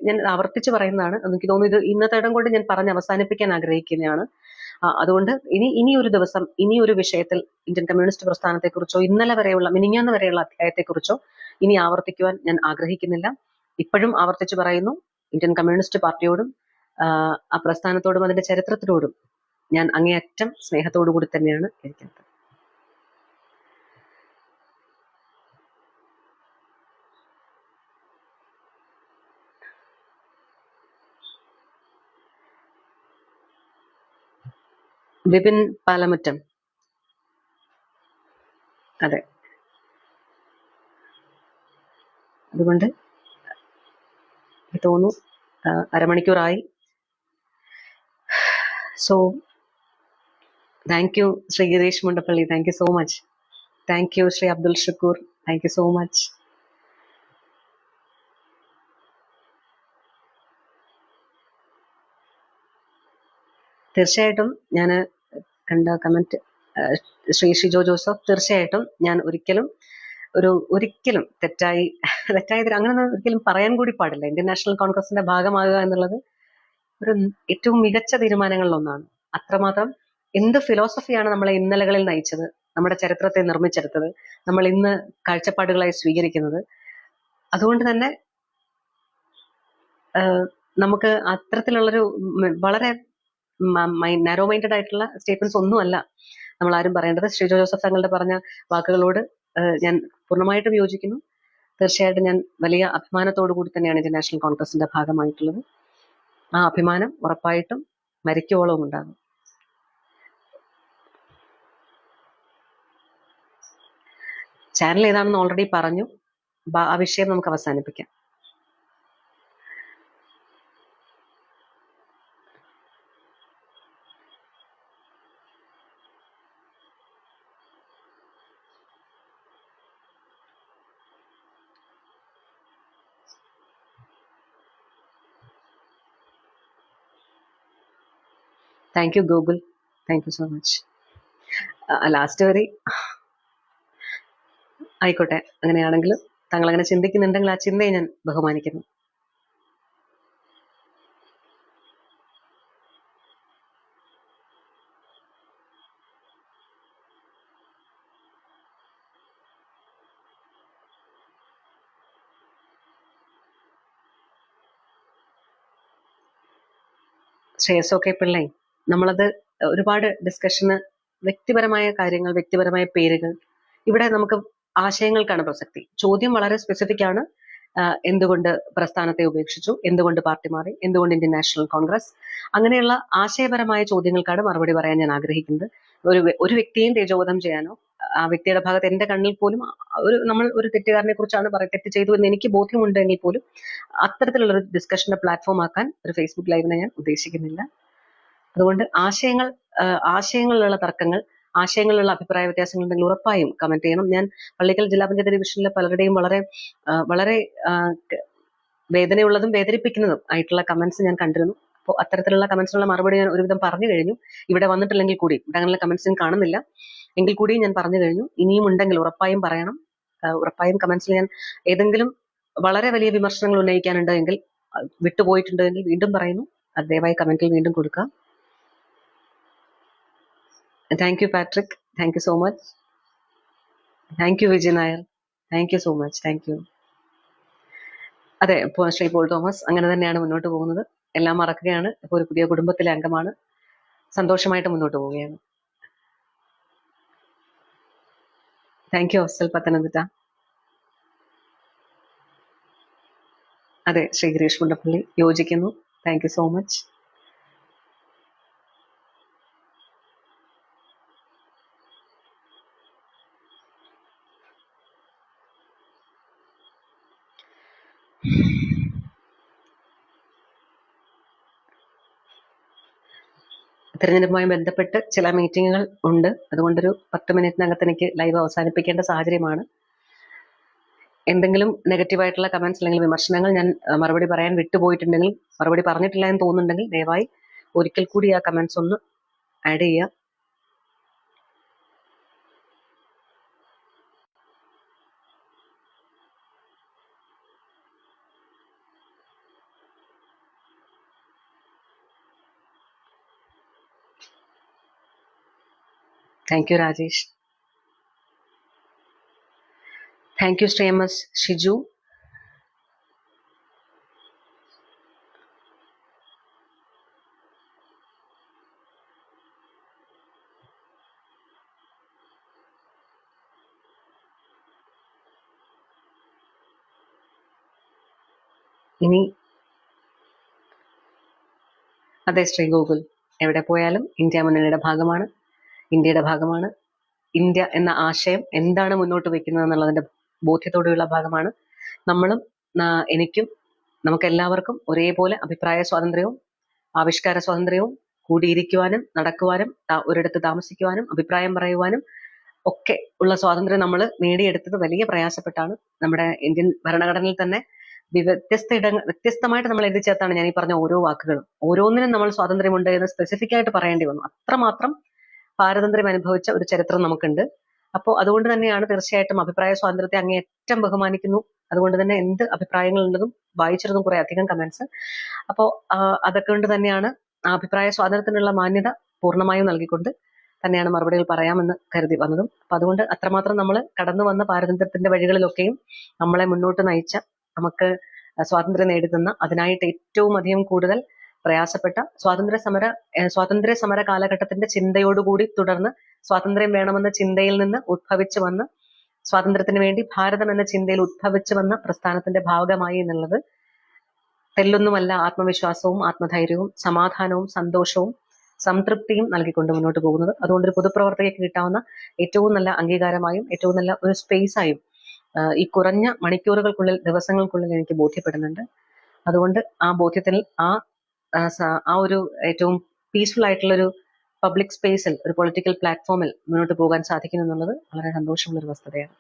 ഞാൻ ആവർത്തിച്ച് പറയുന്നതാണ്. എനിക്ക് തോന്നുന്നു ഇത് ഇന്നത്തെ ഇടം കൊണ്ട് ഞാൻ പറഞ്ഞ് അവസാനിപ്പിക്കാൻ ആഗ്രഹിക്കുന്നതാണ്. അതുകൊണ്ട് ഇനി ഒരു ദിവസം, ഇനി ഒരു വിഷയത്തിൽ ഇന്ത്യൻ കമ്മ്യൂണിസ്റ്റ് പ്രസ്ഥാനത്തെക്കുറിച്ചോ മിനിഞ്ഞാന്ന് വരെയുള്ള അധ്യായത്തെക്കുറിച്ചോ ഇനി ആവർത്തിക്കുവാൻ ഞാൻ ആഗ്രഹിക്കുന്നില്ല. ഇപ്പോഴും ആവർത്തിച്ചു പറയുന്നു, ഇന്ത്യൻ കമ്മ്യൂണിസ്റ്റ് പാർട്ടിയോടും ആ പ്രസ്ഥാനത്തോടും അതിന്റെ ചരിത്രത്തിനോടും ഞാൻ അങ്ങേയറ്റം സ്നേഹത്തോടു കൂടി തന്നെയാണ് ഇരിക്കുന്നത്. വിപിൻ പാലമുറ്റം, അതെ. അതുകൊണ്ട് തോന്നുന്നു അരമണിക്കൂറായി. So thank you Shri Girish Mundappally, thank you so much. Thank you Shri Abdul Shukkur, thank you so much. തീർച്ചയായിട്ടും ഞാൻ കണ്ട കമന്റ് ശ്രീ ഷിജോ ജോസഫ്, തീർച്ചയായിട്ടും ഞാൻ ഒരിക്കലും തെറ്റായതിൽ അങ്ങനെ ഒരിക്കലും പറയാൻ കൂടി പാടില്ല. ഇന്ത്യൻ നാഷണൽ കോൺഗ്രസിന്റെ ഭാഗമാകുക എന്നുള്ളത് ഒരു ഏറ്റവും മികച്ച തീരുമാനങ്ങളിൽ ഒന്നാണ്. അത്രമാത്രം എന്ത് ഫിലോസഫിയാണ് നമ്മളെ ഇന്നലകളിൽ നയിച്ചത്, നമ്മുടെ ചരിത്രത്തെ നിർമ്മിച്ചെടുത്തത്, നമ്മൾ ഇന്ന് കാഴ്ചപ്പാടുകളായി സ്വീകരിക്കുന്നത്. അതുകൊണ്ട് തന്നെ നമുക്ക് അത്തരത്തിലുള്ളൊരു വളരെ നാരോ മൈൻഡഡ് ആയിട്ടുള്ള സ്റ്റേറ്റ്മെന്റ്സ് ഒന്നുമല്ല നമ്മൾ ആരും പറയേണ്ടത്. ശ്രീ ജോസഫ് തങ്ങളുടെ പറഞ്ഞ വാക്കുകളോട് ഞാൻ പൂർണ്ണമായിട്ടും യോജിക്കുന്നു. തീർച്ചയായിട്ടും ഞാൻ വലിയ അഭിമാനത്തോടു കൂടി തന്നെയാണ് ഇന്ത്യൻ നാഷണൽ കോൺഗ്രസിന്റെ ഭാഗമായിട്ടുള്ളത്. ആ അഭിമാനം ഉറപ്പായിട്ടും മരിക്കുവോളം ഉണ്ടാകും. ചാനൽ ഏതാണെന്ന് ഓൾറെഡി പറഞ്ഞു. ആ വിഷയം നമുക്ക് അവസാനിപ്പിക്കാം. Thank you Google, thank you so much. Last വരെ ആയിക്കോട്ടെ, അങ്ങനെയാണെങ്കിലും താങ്കൾ അങ്ങനെ ചിന്തിക്കുന്നുണ്ടെങ്കിൽ ആ ചിന്തയെ ഞാൻ ബഹുമാനിക്കുന്നു. ശ്രേയസൊക്കെ പിള്ളേ, നമ്മളത് ഒരുപാട് ഡിസ്കഷന്, വ്യക്തിപരമായ കാര്യങ്ങൾ, വ്യക്തിപരമായ പേരുകൾ, ഇവിടെ നമുക്ക് ആശയങ്ങൾക്കാണ് പ്രസക്തി. ചോദ്യം വളരെ സ്പെസിഫിക് ആണ്. എന്തുകൊണ്ട് പ്രസ്ഥാനത്തെ ഉപേക്ഷിച്ചു, എന്തുകൊണ്ട് പാർട്ടി മാറി, എന്തുകൊണ്ട് ഇന്ത്യൻ നാഷണൽ കോൺഗ്രസ്, അങ്ങനെയുള്ള ആശയപരമായ ചോദ്യങ്ങൾക്കാണ് മറുപടി പറയാൻ ഞാൻ ആഗ്രഹിക്കുന്നത്. ഒരു വ്യക്തിയെയും തേജോവധം ചെയ്യാനോ, ആ വ്യക്തിയുടെ ഭാഗത്ത് എന്റെ കണ്ണിൽ പോലും നമ്മൾ ഒരു തെറ്റുകാരനെ കുറിച്ചാണ് തെറ്റ് ചെയ്തു എന്ന് എനിക്ക് ബോധ്യമുണ്ടെങ്കിൽ പോലും അത്തരത്തിലുള്ള ഒരു ഡിസ്കഷന്റെ പ്ലാറ്റ്ഫോം ആക്കാൻ ഒരു ഫേസ്ബുക്ക് ലൈവിനെ ഞാൻ ഉദ്ദേശിക്കുന്നില്ല. അതുകൊണ്ട് ആശയങ്ങളിലുള്ള തർക്കങ്ങൾ, ആശയങ്ങളിലുള്ള അഭിപ്രായ വ്യത്യാസങ്ങൾ ഉണ്ടെങ്കിൽ ഉറപ്പായും കമന്റ് ചെയ്യണം. ഞാൻ പള്ളിക്കൽ ജില്ലാ പഞ്ചായത്ത് ഡിവിഷനിലെ പലരുടെയും വളരെ വേദനയുള്ളതും വേദനിപ്പിക്കുന്നതും ആയിട്ടുള്ള കമന്റ്സ് ഞാൻ കണ്ടിരുന്നു. അപ്പോൾ അത്തരത്തിലുള്ള കമന്റ്സിനുള്ള മറുപടി ഞാൻ ഒരുവിധം പറഞ്ഞു കഴിഞ്ഞു. ഇവിടെ വന്നിട്ടില്ലെങ്കിൽ കൂടി, ഇവിടെ അങ്ങനെയുള്ള കമന്റ്സ് കാണുന്നില്ല എങ്കിൽ കൂടി ഞാൻ പറഞ്ഞു കഴിഞ്ഞു. ഇനിയും ഉണ്ടെങ്കിൽ ഉറപ്പായും പറയണം. ഉറപ്പായും കമന്റ്സിൽ ഞാൻ ഏതെങ്കിലും വളരെ വലിയ വിമർശനങ്ങൾ ഉന്നയിക്കാനുണ്ട് എങ്കിൽ, വിട്ടുപോയിട്ടുണ്ട് എങ്കിൽ വീണ്ടും പറയുന്നു. അത് ദയവായി കമന്റിൽ വീണ്ടും കൊടുക്കാം. Thank you Patrick, thank you so much. Thank U Vijay Nair, thank you so much, thank U. അതെ, ശ്രീ പോൾ തോമസ്, അങ്ങനെ തന്നെയാണ് മുന്നോട്ട് പോകുന്നത്. എല്ലാം മറക്കുകയാണ്. ഇപ്പോൾ ഒരു പുതിയ കുടുംബത്തിലെ അംഗമാണ്. സന്തോഷമായിട്ട് മുന്നോട്ട് പോവുകയാണ്. Thank you Afsal Pathanamthitta. അതെ, ശ്രീ ഗിരീഷ് മുണ്ടപ്പള്ളി, യോജിക്കുന്നു. Thank you so much. തിരഞ്ഞെടുപ്പുമായി ബന്ധപ്പെട്ട് ചില മീറ്റിങ്ങുകൾ ഉണ്ട്. അതുകൊണ്ടൊരു 10 മിനിറ്റിനകത്ത് എനിക്ക് ലൈവ് അവസാനിപ്പിക്കേണ്ട സാഹചര്യമാണ്. എന്തെങ്കിലും നെഗറ്റീവായിട്ടുള്ള കമന്റ്സ് അല്ലെങ്കിൽ വിമർശനങ്ങൾ ഞാൻ മറുപടി പറയാൻ വിട്ടുപോയിട്ടുണ്ടെങ്കിൽ, മറുപടി പറഞ്ഞിട്ടില്ല എന്ന് തോന്നുന്നുണ്ടെങ്കിൽ ദയവായി ഒരിക്കൽ കൂടി ആ കമന്റ്സ് ഒന്ന് ആഡ് ചെയ്യുക. Thank you Rajesh. Thank you Shri M S Shiju. ഇനി അതെ ശ്രീ ഗൂഗിൾ, എവിടെ പോയാലും ഇന്ത്യ മുന്നണിയുടെ ഭാഗമാണ്, ഇന്ത്യയുടെ ഭാഗമാണ്. ഇന്ത്യ എന്ന ആശയം എന്താണ് മുന്നോട്ട് വെക്കുന്നത് എന്നുള്ളതിന്റെ ബോധ്യത്തോടെയുള്ള ഭാഗമാണ്. നമ്മളും എനിക്കും നമുക്കെല്ലാവർക്കും ഒരേപോലെ അഭിപ്രായ സ്വാതന്ത്ര്യവും ആവിഷ്കാര സ്വാതന്ത്ര്യവും കൂടിയിരിക്കുവാനും നടക്കുവാനും ഒരിടത്ത് താമസിക്കുവാനും അഭിപ്രായം പറയുവാനും ഒക്കെ ഉള്ള സ്വാതന്ത്ര്യം നമ്മൾ നേടിയെടുത്തത് വലിയ പ്രയാസപ്പെട്ടാണ്. നമ്മുടെ ഇന്ത്യൻ ഭരണഘടനയിൽ തന്നെ വ്യത്യസ്തമായിട്ട് നമ്മൾ എഴുതി ചേർത്താണ് ഞാൻ ഈ പറഞ്ഞ ഓരോ വാക്കുകളും. ഓരോന്നിനും നമ്മൾ സ്വാതന്ത്ര്യമുണ്ട് എന്ന് സ്പെസിഫിക് ആയിട്ട് പറയേണ്ടി വന്നു. അത്രമാത്രം പാരതന്ത്ര്യം അനുഭവിച്ച ഒരു ചരിത്രം നമുക്കുണ്ട്. അപ്പോൾ അതുകൊണ്ട് തന്നെയാണ് തീർച്ചയായിട്ടും അഭിപ്രായ സ്വാതന്ത്ര്യത്തെ അങ്ങേയറ്റം ബഹുമാനിക്കുന്നു. അതുകൊണ്ട് തന്നെ എന്ത് അഭിപ്രായങ്ങളുള്ളതും വായിച്ചിരുന്നു കുറെ അധികം കമന്റ്സ്. അപ്പോൾ അതൊക്കെ കൊണ്ട് തന്നെയാണ് ആ അഭിപ്രായ സ്വാതന്ത്ര്യത്തിനുള്ള മാന്യത പൂർണ്ണമായും നൽകിക്കൊണ്ട് തന്നെയാണ് മറുപടികൾ പറയാമെന്ന് കരുതി വന്നതും. അപ്പൊ അതുകൊണ്ട് അത്രമാത്രം നമ്മൾ കടന്നു വന്ന പാരതന്ത്ര്യത്തിന്റെ വഴികളിലൊക്കെയും നമ്മളെ മുന്നോട്ട് നയിച്ച, നമുക്ക് സ്വാതന്ത്ര്യം നേടുന്ന, അതിനായിട്ട് ഏറ്റവും അധികം കൂടുതൽ പ്രയാസപ്പെട്ട സ്വാതന്ത്ര്യ സമര കാലഘട്ടത്തിന്റെ ചിന്തയോടുകൂടി തുടർന്ന് സ്വാതന്ത്ര്യം വേണമെന്ന ചിന്തയിൽ നിന്ന് ഉദ്ഭവിച്ചു വന്ന് സ്വാതന്ത്ര്യത്തിന് വേണ്ടി ഭാരതം എന്ന ചിന്തയിൽ ഉദ്ഭവിച്ചു വന്ന പ്രസ്ഥാനത്തിന്റെ ഭാഗമായി എന്നുള്ളത് തെല്ലൊന്നുമല്ല ആത്മവിശ്വാസവും ആത്മധൈര്യവും സമാധാനവും സന്തോഷവും സംതൃപ്തിയും നൽകിക്കൊണ്ട് മുന്നോട്ട് പോകുന്നത്. അതുകൊണ്ട് ഒരു പൊതുപ്രവർത്തകയ്ക്ക് കിട്ടാവുന്ന ഏറ്റവും നല്ല അംഗീകാരമായും ഏറ്റവും നല്ല ഒരു സ്പേസായും ഈ കുറഞ്ഞ മണിക്കൂറുകൾക്കുള്ളിൽ, ദിവസങ്ങൾക്കുള്ളിൽ എനിക്ക് ബോധ്യപ്പെടുന്നുണ്ട്. അതുകൊണ്ട് ആ ബോധ്യത്തിൽ ആ ഒരു ഏറ്റവും പീസ്ഫുൾ ആയിട്ടുള്ളൊരു പബ്ലിക് സ്പേസിൽ, ഒരു പൊളിറ്റിക്കൽ പ്ലാറ്റ്ഫോമിൽ മുന്നോട്ട് പോകാൻ സാധിക്കുന്നു എന്നുള്ളത് വളരെ സന്തോഷമുള്ളൊരു വസ്തുതയാണ്.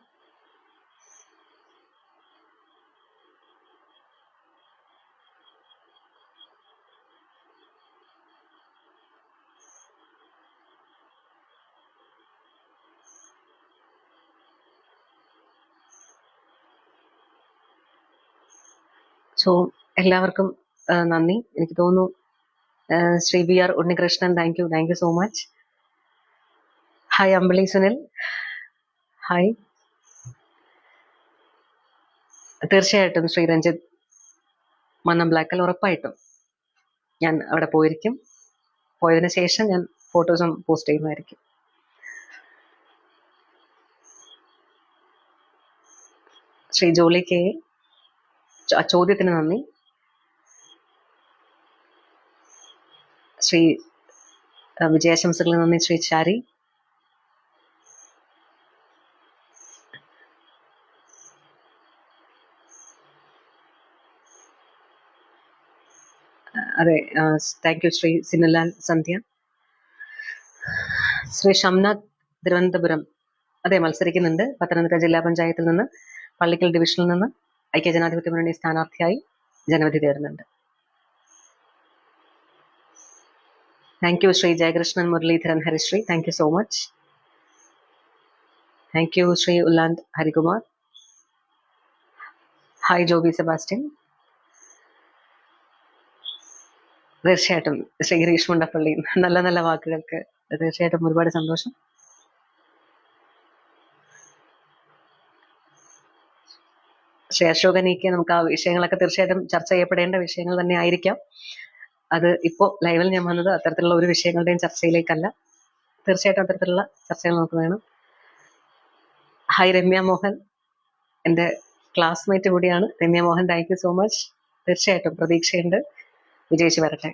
സോ എല്ലാവർക്കും നന്ദി. എനിക്ക് തോന്നുന്നു Shri B R Unnikrishnan, thank you so much. Hi Ambili Sunil, hi. തീർച്ചയായിട്ടും ശ്രീ രഞ്ജിത്ത് മന്നംബ്ലാക്കൽ, ഉറപ്പായിട്ടും ഞാൻ അവിടെ പോയിരിക്കും. പോയതിനു ശേഷം ഞാൻ ഫോട്ടോസും പോസ്റ്റ് ചെയ്യുന്നതായിരിക്കും. ശ്രീ ജോളി കെ, ചോദ്യത്തിന് നന്ദി. ശ്രീ വിജയാശംസകളിൽ നന്ദി. ശ്രീ ചാരി, അതെ, താങ്ക് യു. ശ്രീ സിനുലാൽ സന്ധ്യ. ശ്രീ ഷംനാഥ് തിരുവനന്തപുരം, അതെ മത്സരിക്കുന്നുണ്ട്. പത്തനംതിട്ട ജില്ലാ പഞ്ചായത്തിൽ നിന്ന്, പള്ളിക്കൽ ഡിവിഷനിൽ നിന്ന് ഐക്യജനാധിപത്യ മുന്നണി സ്ഥാനാർത്ഥിയായി ജനവിധി തേടുന്നുണ്ട്. Thank you. Shri Jayakrishnan Muraleedharan Harisree, thank you so much. Thank you. Shri ഉല്ലാന്ത് ഹരികുമാർ, ഹായ്. ജോബി സെബാസ്റ്റ്യൻ, തീർച്ചയായിട്ടും ശ്രീ ഗിരീഷ് മുണ്ടപ്പള്ളി, നല്ല നല്ല വാക്കുകൾക്ക് തീർച്ചയായിട്ടും ഒരുപാട് സന്തോഷം. ശ്രീ അശോകനിക്ക് നമുക്ക് ആ വിഷയങ്ങളൊക്കെ തീർച്ചയായിട്ടും ചർച്ച ചെയ്യപ്പെടേണ്ട വിഷയങ്ങൾ തന്നെ ആയിരിക്കാം. അത് ഇപ്പോൾ ലൈവിൽ ഞാൻ വന്നത് അത്തരത്തിലുള്ള ഒരു വിഷയങ്ങളുടെയും ചർച്ചയിലേക്കല്ല. തീർച്ചയായിട്ടും അത്തരത്തിലുള്ള ചർച്ചകൾ നമുക്ക് വേണം. ഹായ് രമ്യ മോഹൻ, എൻ്റെ ക്ലാസ്മേറ്റ് കൂടിയാണ് Ramya Mohan. Thank you so much. തീർച്ചയായിട്ടും പ്രതീക്ഷയുണ്ട്, വിജയിച്ചു വരട്ടെ.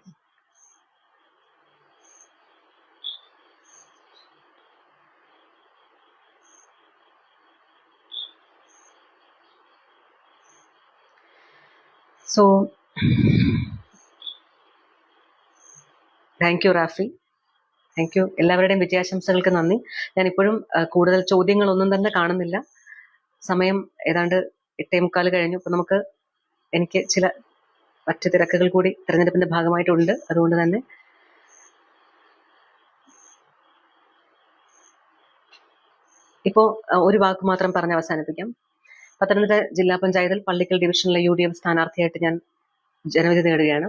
So thank you Rafi, thank you. എല്ലാവരുടെയും വിജയാശംസകൾക്ക് നന്ദി. ഞാൻ ഇപ്പോഴും കൂടുതൽ ചോദ്യങ്ങളൊന്നും തന്നെ കാണുന്നില്ല. സമയം ഏതാണ്ട് 8:45 കഴിഞ്ഞു. അപ്പൊ എനിക്ക് ചില മറ്റു തിരക്കുകൾ കൂടി തെരഞ്ഞെടുപ്പിന്റെ ഭാഗമായിട്ടുണ്ട്. അതുകൊണ്ട് തന്നെ ഇപ്പോ ഒരു വാക്ക് മാത്രം പറഞ്ഞ് അവസാനിപ്പിക്കാം. പത്തനംതിട്ട ജില്ലാ പഞ്ചായത്തിൽ പള്ളിക്കൽ ഡിവിഷനിലെ UDF സ്ഥാനാർത്ഥിയായിട്ട് ഞാൻ ജനവിധി നേടുകയാണ്.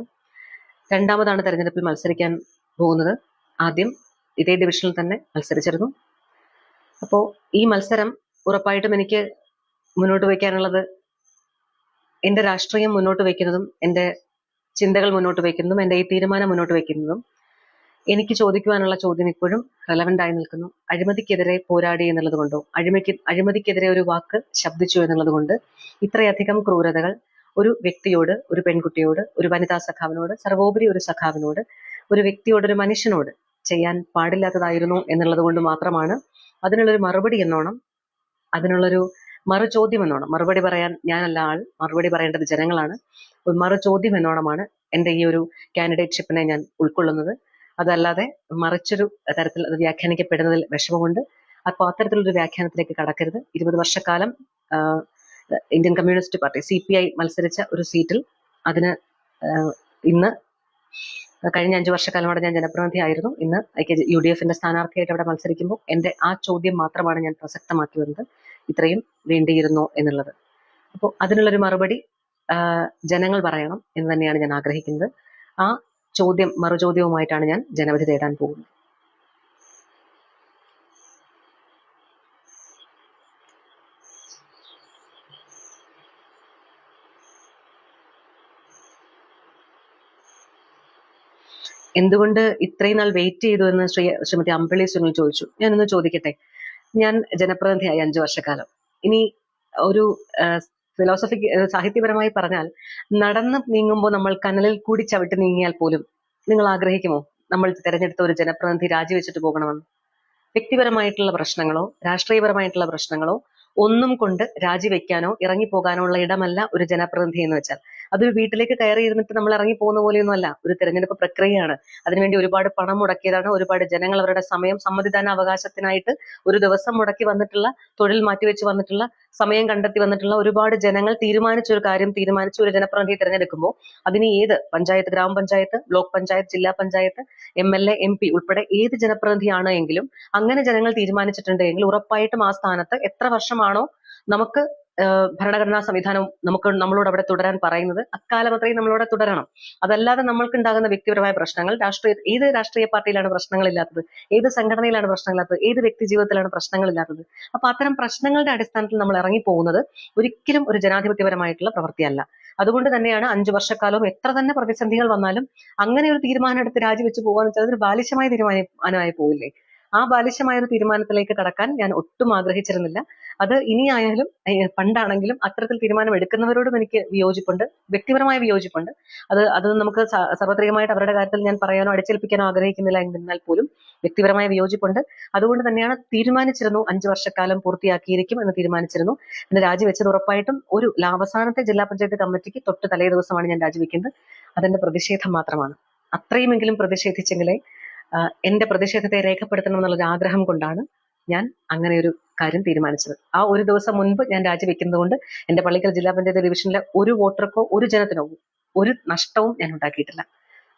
രണ്ടാമതാണ് തെരഞ്ഞെടുപ്പിൽ മത്സരിക്കാൻ പോകുന്നത്. ആദ്യം ഇതേ ഡിവിഷനിൽ തന്നെ മത്സരിച്ചിരുന്നു. അപ്പോൾ ഈ മത്സരം ഉറപ്പായിട്ടും എനിക്ക് മുന്നോട്ട് വയ്ക്കാനുള്ളത്, എൻ്റെ രാഷ്ട്രീയം മുന്നോട്ട് വയ്ക്കുന്നതും എൻ്റെ ചിന്തകൾ മുന്നോട്ട് വയ്ക്കുന്നതും എൻ്റെ ഈ തീരുമാനം മുന്നോട്ട് വയ്ക്കുന്നതും എനിക്ക് ചോദിക്കുവാനുള്ള ചോദ്യം ഇപ്പോഴും റെലവൻ്റ് ആയി നിൽക്കുന്നു. അഴിമതിക്കെതിരെ പോരാടി എന്നുള്ളത് കൊണ്ടോ, അഴിമതിക്കെതിരെ ഒരു വാക്ക് ശബ്ദിച്ചു എന്നുള്ളത് കൊണ്ട് ഇത്രയധികം ക്രൂരതകൾ ഒരു വ്യക്തിയോട്, ഒരു പെൺകുട്ടിയോട്, ഒരു വനിതാ സഖാവിനോട്, സർവോപരി ഒരു സഖാവിനോട്, ഒരു വ്യക്തിയോട്, ഒരു മനുഷ്യനോട് ചെയ്യാൻ പാടില്ലാത്തതായിരുന്നു എന്നുള്ളത് കൊണ്ട് മാത്രമാണ് അതിനുള്ളൊരു മറുപടി എന്നോണം, അതിനുള്ളൊരു മറുചോദ്യം എന്നോണം, മറുപടി പറയാൻ ഞാനല്ല ആൾ, മറുപടി പറയേണ്ടത് ജനങ്ങളാണ്, ഒരു മറുചോദ്യം എന്നോണമാണ് എൻ്റെ ഈ ഒരു കാൻഡിഡേറ്റ്ഷിപ്പിനെ ഞാൻ ഉൾക്കൊള്ളുന്നത്. അതല്ലാതെ മറിച്ചൊരു തരത്തിൽ അത് വ്യാഖ്യാനിക്കപ്പെടുന്നതിൽ വിഷമമുണ്ട്. അപ്പോൾ അത്തരത്തിലൊരു വ്യാഖ്യാനത്തിലേക്ക് കടക്കരുത്. 20 വർഷക്കാലം ഇന്ത്യൻ കമ്മ്യൂണിസ്റ്റ് പാർട്ടി CPI മത്സരിച്ച ഒരു സീറ്റിൽ അതിന് ഇന്ന് കഴിഞ്ഞ 5 വർഷക്കാലമാണ് ഞാൻ ജനപ്രതിനിധിയായിരുന്നു. ഇന്ന് UDFന്റെ സ്ഥാനാർത്ഥിയായിട്ട് അവിടെ മത്സരിക്കുമ്പോൾ എൻ്റെ ആ ചോദ്യം മാത്രമാണ് ഞാൻ പ്രസക്തമാക്കി വരുന്നത്, ഇത്രയും വേണ്ടിയിരുന്നോ എന്നുള്ളത്. അപ്പോൾ അതിനുള്ളൊരു മറുപടി ജനങ്ങൾ പറയണം എന്ന് തന്നെയാണ് ഞാൻ ആഗ്രഹിക്കുന്നത്. ആ ചോദ്യം മറുചോദ്യവുമായിട്ടാണ് ഞാൻ ജനവിധി തേടാൻ പോകുന്നത്. എന്തുകൊണ്ട് ഇത്രയും നാൾ വെയിറ്റ് ചെയ്തു എന്ന് ശ്രീമതി അമ്പിളി സുനിൽ ചോദിച്ചു. ഞാനൊന്ന് ചോദിക്കട്ടെ. ഞാൻ ജനപ്രതിനിധിയായി 5 വർഷക്കാലം. ഇനി ഒരു സാഹിത്യപരമായി പറഞ്ഞാൽ, നടന്ന് നീങ്ങുമ്പോൾ നമ്മൾ കനലിൽ കൂടി ചവിട്ടി നീങ്ങിയാൽ പോലും നിങ്ങൾ ആഗ്രഹിക്കുമോ നമ്മൾ തെരഞ്ഞെടുത്ത ഒരു ജനപ്രതിനിധി രാജിവെച്ചിട്ട് പോകണമെന്ന്? വ്യക്തിപരമായിട്ടുള്ള പ്രശ്നങ്ങളോ രാഷ്ട്രീയപരമായിട്ടുള്ള പ്രശ്നങ്ങളോ ഒന്നും കൊണ്ട് രാജിവെക്കാനോ ഇറങ്ങിപ്പോകാനോ ഉള്ള ഇടമല്ല ഒരു ജനപ്രതിനിധി എന്ന് വെച്ചാൽ. അതൊരു വീട്ടിലേക്ക് കയറി ഇരുന്നിട്ട് നമ്മൾ ഇറങ്ങി പോകുന്ന പോലെയൊന്നും അല്ല. ഒരു തെരഞ്ഞെടുപ്പ് പ്രക്രിയയാണ്. അതിനുവേണ്ടി ഒരുപാട് പണം മുടക്കിയതാണ്. ഒരുപാട് ജനങ്ങൾ അവരുടെ സമയം, സമ്മതിദാന അവകാശത്തിനായിട്ട് ഒരു ദിവസം മുടക്കി വന്നിട്ടുള്ള, തൊഴിൽ മാറ്റിവെച്ച് വന്നിട്ടുള്ള, സമയം കണ്ടെത്തി വന്നിട്ടുള്ള ഒരുപാട് ജനങ്ങൾ തീരുമാനിച്ച ഒരു കാര്യം, തീരുമാനിച്ച ഒരു ജനപ്രതിനിധിയെ തിരഞ്ഞെടുക്കുമ്പോൾ അതിന് ഏത് പഞ്ചായത്ത്, ഗ്രാമപഞ്ചായത്ത്, ബ്ലോക്ക് പഞ്ചായത്ത്, ജില്ലാ പഞ്ചായത്ത്, MLA, MP ഉൾപ്പെടെ ഏത് ജനപ്രതിനിധിയാണ് എങ്കിലും അങ്ങനെ ജനങ്ങൾ തീരുമാനിച്ചിട്ടുണ്ടെങ്കിൽ ഉറപ്പായിട്ടും ആ സ്ഥാനത്ത് എത്ര വർഷമാണോ നമുക്ക് ഭരണഘടനാ സംവിധാനം നമ്മളോട് അവിടെ തുടരാൻ പറയുന്നത്, അക്കാലം അത്രയും നമ്മളോട് തുടരണം. അതല്ലാതെ നമ്മൾക്കുണ്ടാകുന്ന വ്യക്തിപരമായ പ്രശ്നങ്ങൾ, ഏത് രാഷ്ട്രീയ പാർട്ടിയിലാണ് പ്രശ്നങ്ങളില്ലാത്തത്, ഏത് സംഘടനയിലാണ് പ്രശ്നങ്ങളില്ലാത്തത്, ഏത് വ്യക്തി ജീവിതത്തിലാണ് പ്രശ്നങ്ങളില്ലാത്തത്? അപ്പൊ അത്തരം പ്രശ്നങ്ങളുടെ അടിസ്ഥാനത്തിൽ നമ്മൾ ഇറങ്ങിപ്പോകുന്നത് ഒരിക്കലും ഒരു ജനാധിപത്യപരമായിട്ടുള്ള പ്രവൃത്തിയല്ല. അതുകൊണ്ട് തന്നെയാണ് 5 വർഷക്കാലവും എത്ര തന്നെ പ്രതിസന്ധികൾ വന്നാലും അങ്ങനെ ഒരു തീരുമാനം എടുത്ത് രാജിവെച്ച് പോകാന്ന് വെച്ചാൽ അതൊരു ബാലിശമായ തീരുമാനമായി പോവില്ലേ? ആ ബാലിശമായ ഒരു തീരുമാനത്തിലേക്ക് കടക്കാൻ ഞാൻ ഒട്ടും ആഗ്രഹിച്ചിരുന്നില്ല. അത് ഇനിയായാലും പണ്ടാണെങ്കിലും അത്തരത്തിൽ തീരുമാനം എടുക്കുന്നവരോടും എനിക്ക് വിയോജിപ്പുണ്ട്, വ്യക്തിപരമായ വിയോജിപ്പുണ്ട്. അത് നമുക്ക് സാർവത്രികമായിട്ട് അവരുടെ കാര്യത്തിൽ ഞാൻ പറയാനോ അടിച്ചേൽപ്പിക്കാനോ ആഗ്രഹിക്കുന്നില്ല. എന്നാൽ പോലും വ്യക്തിപരമായ വിയോജിപ്പുണ്ട്. അതുകൊണ്ട് തന്നെയാണ് തീരുമാനിച്ചിരുന്നു 5 വർഷക്കാലം പൂർത്തിയാക്കിയിരിക്കും എന്ന് തീരുമാനിച്ചിരുന്നു. പിന്നെ രാജിവെച്ചത് ഉറപ്പായിട്ടും ഒരു അവസാനത്തെ ജില്ലാ പഞ്ചായത്ത് കമ്മിറ്റിക്ക് തൊട്ട് തലേ ദിവസമാണ് ഞാൻ രാജിവെക്കുന്നത്. അതെന്റെ പ്രതിഷേധം മാത്രമാണ്. അത്രയുമെങ്കിലും പ്രതിഷേധിച്ചെങ്കിലേ എന്റെ പ്രതിഷേധത്തെ രേഖപ്പെടുത്തണം എന്നുള്ളൊരു ആഗ്രഹം കൊണ്ടാണ് ഞാൻ അങ്ങനെ ഒരു കാര്യം തീരുമാനിച്ചത്. ആ ഒരു ദിവസം മുൻപ് ഞാൻ രാജിവെക്കുന്നത് കൊണ്ട് എന്റെ പള്ളിക്കൽ ജില്ലാ പഞ്ചായത്ത് ഡിവിഷനിലെ ഒരു വോട്ടർക്കോ ഒരു ജനത്തിനോ ഒരു നഷ്ടവും ഞാൻ ഉണ്ടാക്കിയിട്ടില്ല.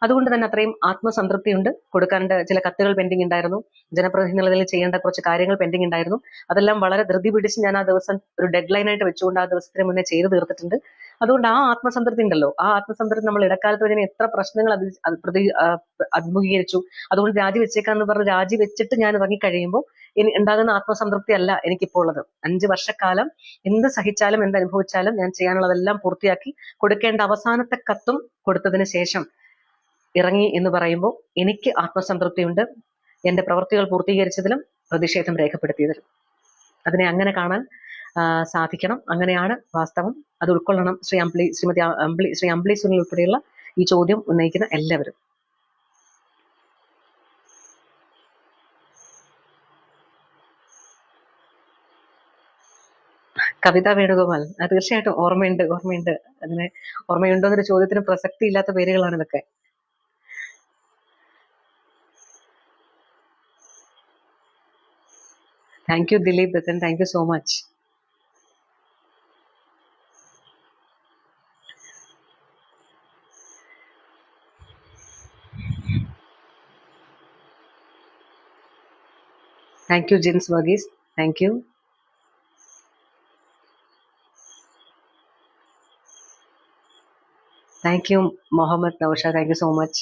അതുകൊണ്ട് തന്നെ അത്രയും ആത്മസംതൃപ്തിയുണ്ട്. കൊടുക്കേണ്ട ചില കത്തുകൾ പെൻഡിങ് ഉണ്ടായിരുന്നു, ജനപ്രതിനിധികളിൽ ചെയ്യേണ്ട കുറച്ച് കാര്യങ്ങൾ പെൻഡിങ് ഉണ്ടായിരുന്നു. അതെല്ലാം വളരെ ധൃതി പിടിച്ച് ഞാൻ ആ ദിവസം ഒരു ഡെഡ് ലൈനായിട്ട് വെച്ചുകൊണ്ട് ആ ദിവസത്തിന് മുന്നേ ചെയ്തു തീർത്തിട്ടുണ്ട്. അതുകൊണ്ട് ആ ആത്മസംതൃപ്തി ഉണ്ടല്ലോ, ആ ആത്മസംതൃപ്തി നമ്മൾ ഇടക്കാലത്ത് വരെ എത്ര പ്രശ്നങ്ങൾ അഭിമുഖീകരിച്ചു. അതുകൊണ്ട് രാജിവെച്ചേക്കാന്ന് പറഞ്ഞ് രാജിവെച്ചിട്ട് ഞാൻ ഇറങ്ങി കഴിയുമ്പോൾ ഉണ്ടാകുന്ന ആത്മസംതൃപ്തി അല്ല എനിക്കിപ്പോൾ ഉള്ളത്. 5 വർഷക്കാലം എന്ത് സഹിച്ചാലും എന്ത് അനുഭവിച്ചാലും ഞാൻ ചെയ്യാനുള്ളതെല്ലാം പൂർത്തിയാക്കി കൊടുക്കേണ്ട അവസാനത്തെ കത്തും കൊടുത്തതിന് ശേഷം ഇറങ്ങി എന്ന് പറയുമ്പോൾ എനിക്ക് ആത്മസംതൃപ്തിയുണ്ട്. എന്റെ പ്രവൃത്തികൾ പൂർത്തീകരിച്ചതിലും പ്രതിഷേധം രേഖപ്പെടുത്തിയതിലും. അതിനെ അങ്ങനെ കാണാൻ സാധിക്കണം. അങ്ങനെയാണ് വാസ്തവം. അത് ഉൾക്കൊള്ളണം ശ്രീ അമ്പിളി സുനിൽ ഉൾപ്പെടെയുള്ള ഈ ചോദ്യം ഉന്നയിക്കുന്ന എല്ലാവരും. കവിത വേണുഗോപാൽ, തീർച്ചയായിട്ടും ഓർമ്മയുണ്ട്. അങ്ങനെ ഓർമ്മയുണ്ടോ എന്നൊരു ചോദ്യത്തിന് പ്രസക്തി ഇല്ലാത്ത പേരുകളാണ് ഇതൊക്കെ. Thank you Dileep Dathan, thank you so much. Thank you Jins Varghese, thank you. Thank you Muhammad Nousha, thank you so much.